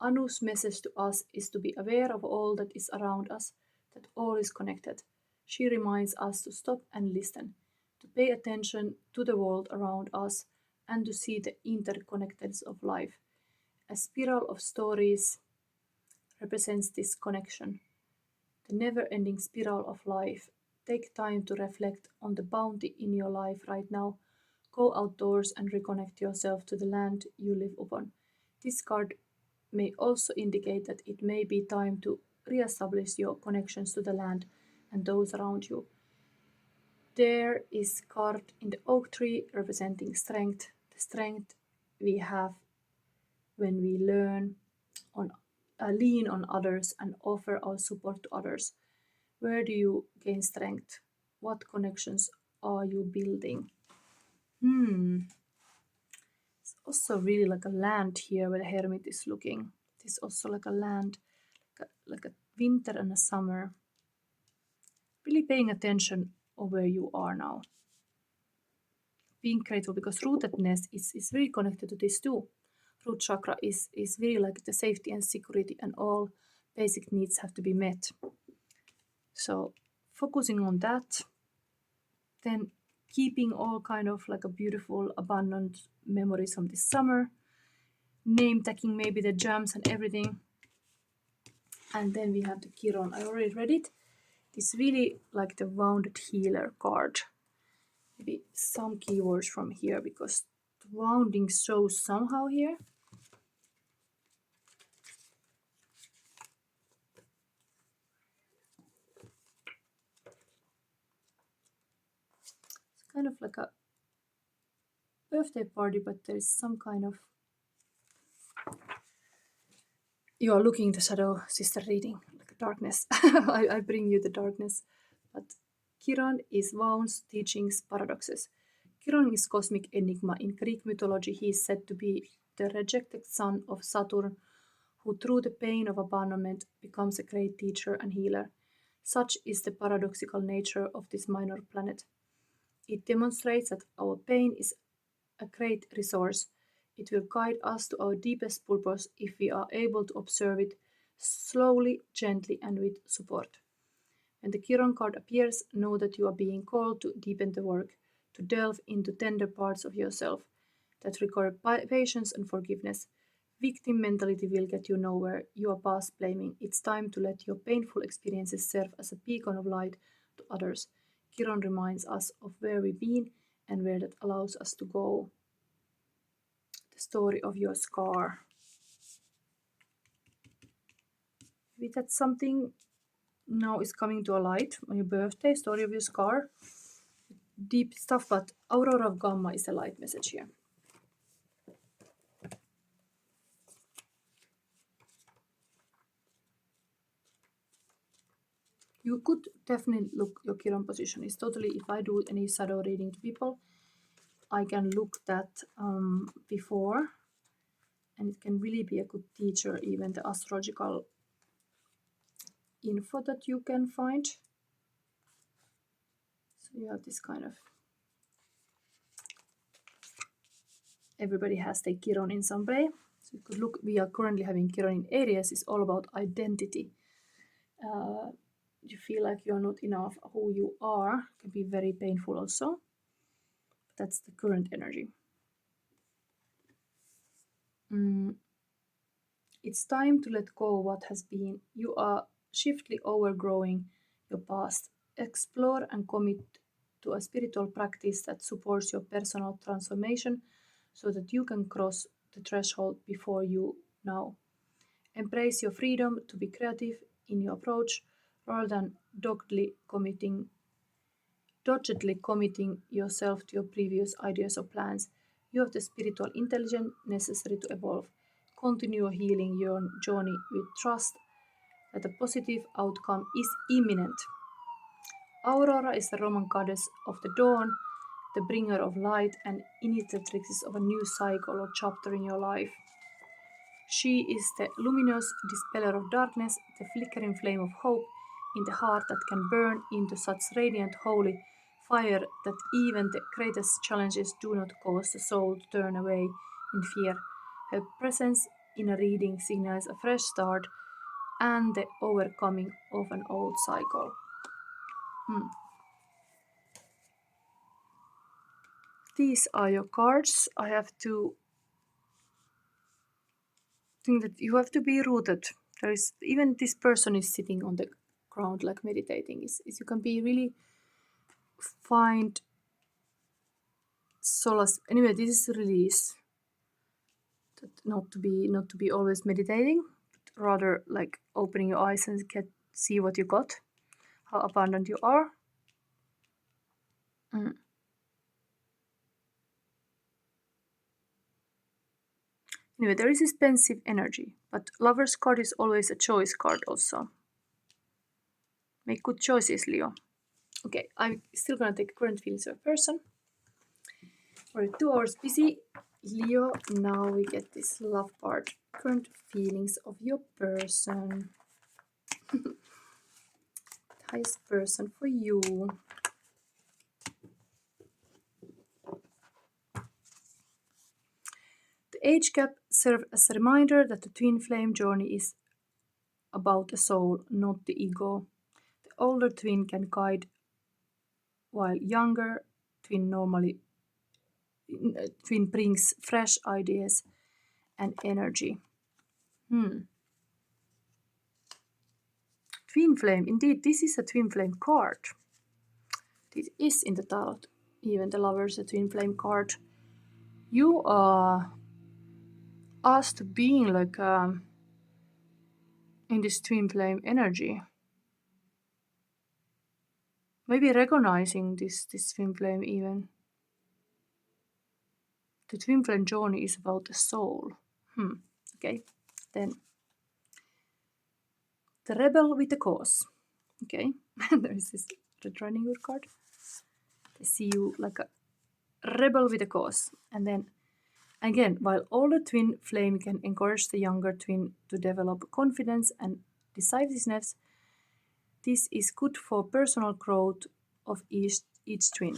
Anu's message to us is to be aware of all that is around us, that all is connected. She reminds us to stop and listen, to pay attention to the world around us, and to see the interconnectedness of life. A spiral of stories represents this connection, the never ending spiral of life. Take time to reflect on the bounty in your life right now. Go outdoors and reconnect yourself to the land you live upon. This card may also indicate that it may be time to re-establish your connections to the land and those around you. There is card in the oak tree representing strength, the strength we have when we lean on others and offer our support to others. Where do you gain strength? What connections are you building? It's also really like a land here where the hermit is looking. It's also like a land, like a winter and a summer. Really paying attention of where you are now. Being grateful because rootedness is very connected to this too. Root chakra is really like the safety and security, and all basic needs have to be met. So focusing on that, then keeping all kind of like a beautiful abundant memories from this summer, name tagging maybe the gems and everything. And then we have the Chiron. I already read it. It's really like the wounded healer card. Maybe some keywords from here because the wounding shows somehow here. It's kind of like a birthday party, but there is some kind of... You are looking the shadow sister reading, like darkness. I bring you the darkness. But Chiron is wounds, teachings, paradoxes. Chiron is cosmic enigma. In Greek mythology, he is said to be the rejected son of Saturn, who through the pain of abandonment becomes a great teacher and healer. Such is the paradoxical nature of this minor planet. It demonstrates that our pain is a great resource. It will guide us to our deepest purpose if we are able to observe it slowly, gently, and with support. When the Chiron card appears, know that you are being called to deepen the work, to delve into tender parts of yourself that require patience and forgiveness. Victim mentality will get you nowhere. You are past blaming. It's time to let your painful experiences serve as a beacon of light to others. Chiron reminds us of where we've been and where that allows us to go. The story of your scar. Maybe that's something now is coming to a light on your birthday, story of your scar. Deep stuff, but Aurora of Gamma is a light message here. You could definitely look your Chiron position. It's totally, if I do any shadow reading to people, I can look that before, and it can really be a good teacher, even the astrological info that you can find. So you have this kind of... Everybody has their Chiron in some way. So you could look, we are currently having Chiron in Aries. It's all about identity. You feel like you're not enough who you are. It can be very painful also. But that's the current energy. It's time to let go of what has been. You are swiftly overgrowing your past. Explore and commit to a spiritual practice that supports your personal transformation so that you can cross the threshold before you now. Embrace your freedom to be creative in your approach rather than doggedly committing yourself to your previous ideas or plans. You have the spiritual intelligence necessary to evolve. Continue healing your journey with trust that a positive outcome is imminent. Aurora is the Roman goddess of the dawn, the bringer of light and initiatrix of a new cycle or chapter in your life. She is the luminous dispeller of darkness, the flickering flame of hope in the heart that can burn into such radiant holy fire that even the greatest challenges do not cause the soul to turn away in fear. Her presence in a reading signals a fresh start and the overcoming of an old cycle. These are your cards. I have to think that you have to be rooted. There is even this person is sitting on the ground like meditating. Is you can be really find solace. Anyway, this is release. That not to be always meditating, but rather like opening your eyes and see what you got, how abundant you are. Anyway, there is expensive energy, but Lover's card is always a choice card also. Make good choices, Leo. Okay, I'm still gonna take current feelings of a person. We're 2 hours busy. Leo, now we get this love part. Current feelings of your person. The highest person for you. The age gap serves as a reminder that the twin flame journey is about the soul, not the ego. The older twin can guide, while younger twin brings fresh ideas and energy. Twin flame, indeed, this is a twin flame card. This is in the tarot, even the Lovers, a twin flame card. You are asked to being like in this twin flame energy. Maybe recognizing this twin flame even. The twin flame journey is about the soul. Okay, then the rebel with the cause. Okay, there is this Red Riding Hood card. They see you like a rebel with a cause. And then again, while older twin flame can encourage the younger twin to develop confidence and decisiveness, this is good for personal growth of each twin.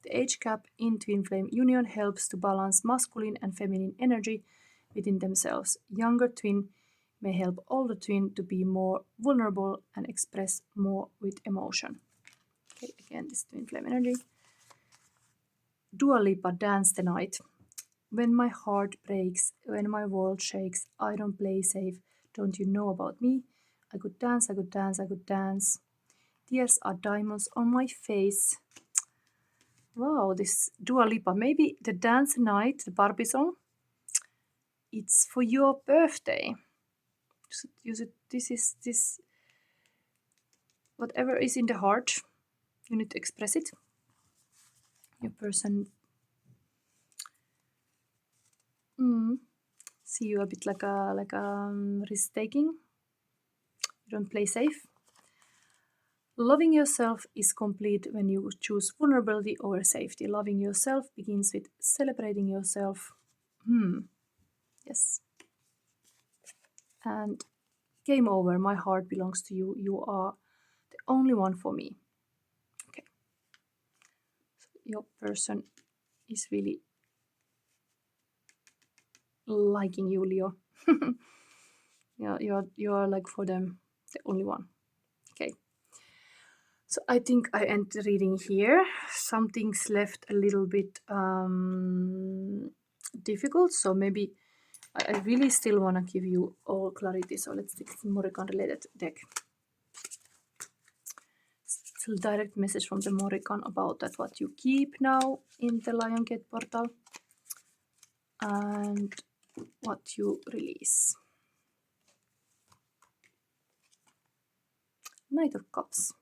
The age gap in twin flame union helps to balance masculine and feminine energy within themselves. Younger twin may help older twin to be more vulnerable and express more with emotion. Okay, again, this twin flame energy. Dua Lipa, Dance the Night. When my heart breaks, when my world shakes, I don't play safe. Don't you know about me? I could dance, I could dance, I could dance. Tears are diamonds on my face. Wow, this Dua Lipa. Maybe the Dance Night, the Barbie song, it's for your birthday. Use it. This is this. Whatever is in the heart, you need to express it. Your person see you a bit like a risk taking. You don't play safe. Loving yourself is complete when you choose vulnerability over safety. Loving yourself begins with celebrating yourself. Yes. And game over. My heart belongs to you. You are the only one for me. Okay. So your person is really liking you, Leo. Yeah, you're like for them the only one. Okay. So I think I end the reading here. Something's left a little bit difficult, so maybe I really still want to give you all clarity. So let's take the Morrigan related deck. Still direct message from the Morrigan about that what you keep now in the Lion Gate portal and what you release. Knight of Cups.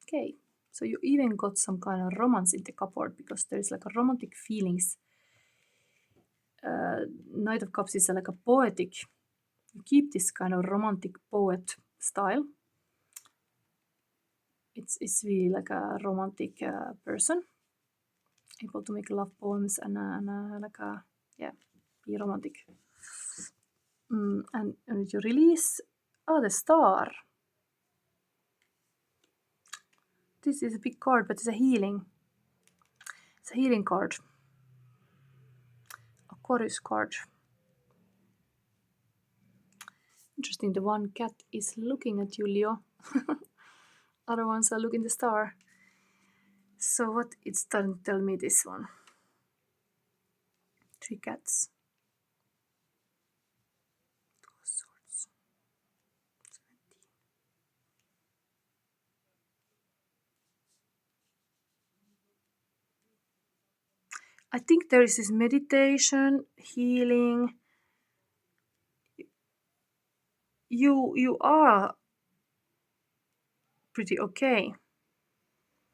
Okay, so you even got some kind of romance in the cupboard because there is like a romantic feelings. Knight of Cups is like a poetic. You keep this kind of romantic poet style. It's really like a romantic person, able to make love poems and like a be romantic. And you release the Star. This is a big card, but it's a healing. It's a healing card. A chorus card. Interesting, the one cat is looking at you, Leo. Other ones are looking at the star. So what it's tell me this one? 3 cats. 2 of swords. 17. I think there is this meditation, healing. You are pretty okay.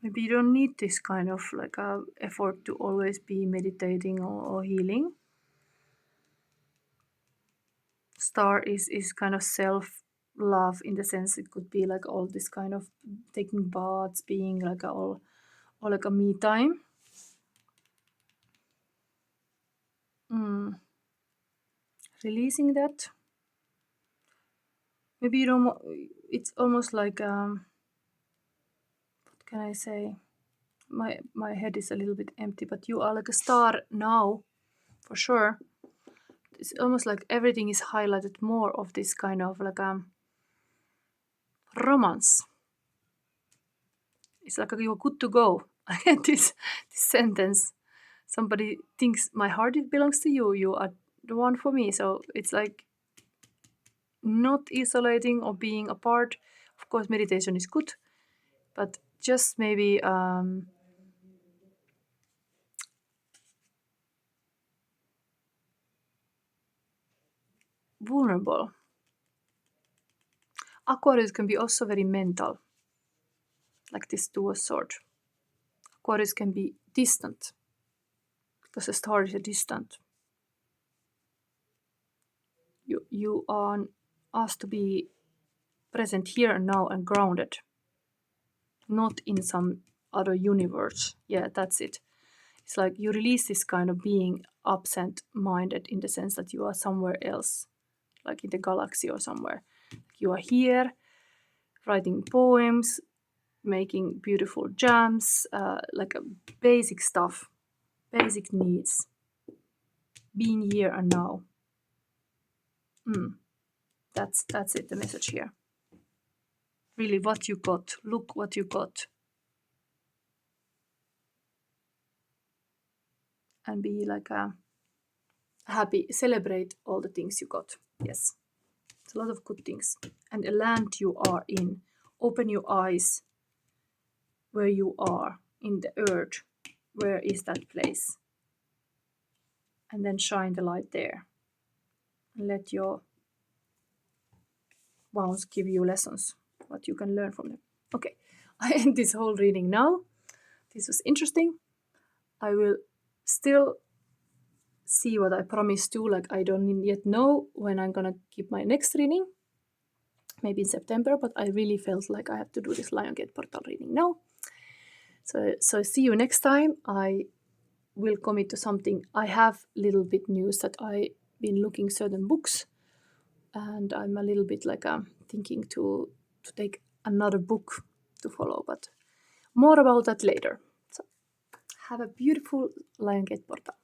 Maybe you don't need this kind of like a effort to always be meditating or healing. Star is kind of self-love in the sense it could be like all this kind of taking baths, being like all like a me time. Releasing that. Maybe you don't. It's almost like what can I say? My head is a little bit empty, but you are like a star now, for sure. It's almost like everything is highlighted more of this kind of like romance. It's like you're good to go. I get this sentence. Somebody thinks my heart belongs to you. You are the one for me. So it's like not isolating or being apart. Of course, meditation is good, but just maybe vulnerable. Aquarius can be also very mental, like this 2 of swords. Aquarius can be distant, because the star is a distant. You are asked to be present here and now and grounded, not in some other universe. Yeah, that's it. It's like you release this kind of being absent-minded in the sense that you are somewhere else, like in the galaxy or somewhere. You are here, writing poems, making beautiful jams, like basic stuff, basic needs. Being here and now. That's it, the message here. Really, what you got. Look what you got. And be like happy. Celebrate all the things you got. Yes. It's a lot of good things. And the land you are in. Open your eyes where you are in the earth. Where is that place? And then shine the light there. And let your wounds give you lessons. What you can learn from them. Okay. I end this whole reading now. This was interesting. I will still see what I promised to. Like, I don't yet know when I'm gonna keep my next reading. Maybe in September, but I really felt like I have to do this Lion Gate portal reading now. So see you next time. I will commit to something. I have little bit news that I've been looking certain books, and I'm a little bit like thinking to take another book to follow, but more about that later. So have a beautiful Lion Gate portal.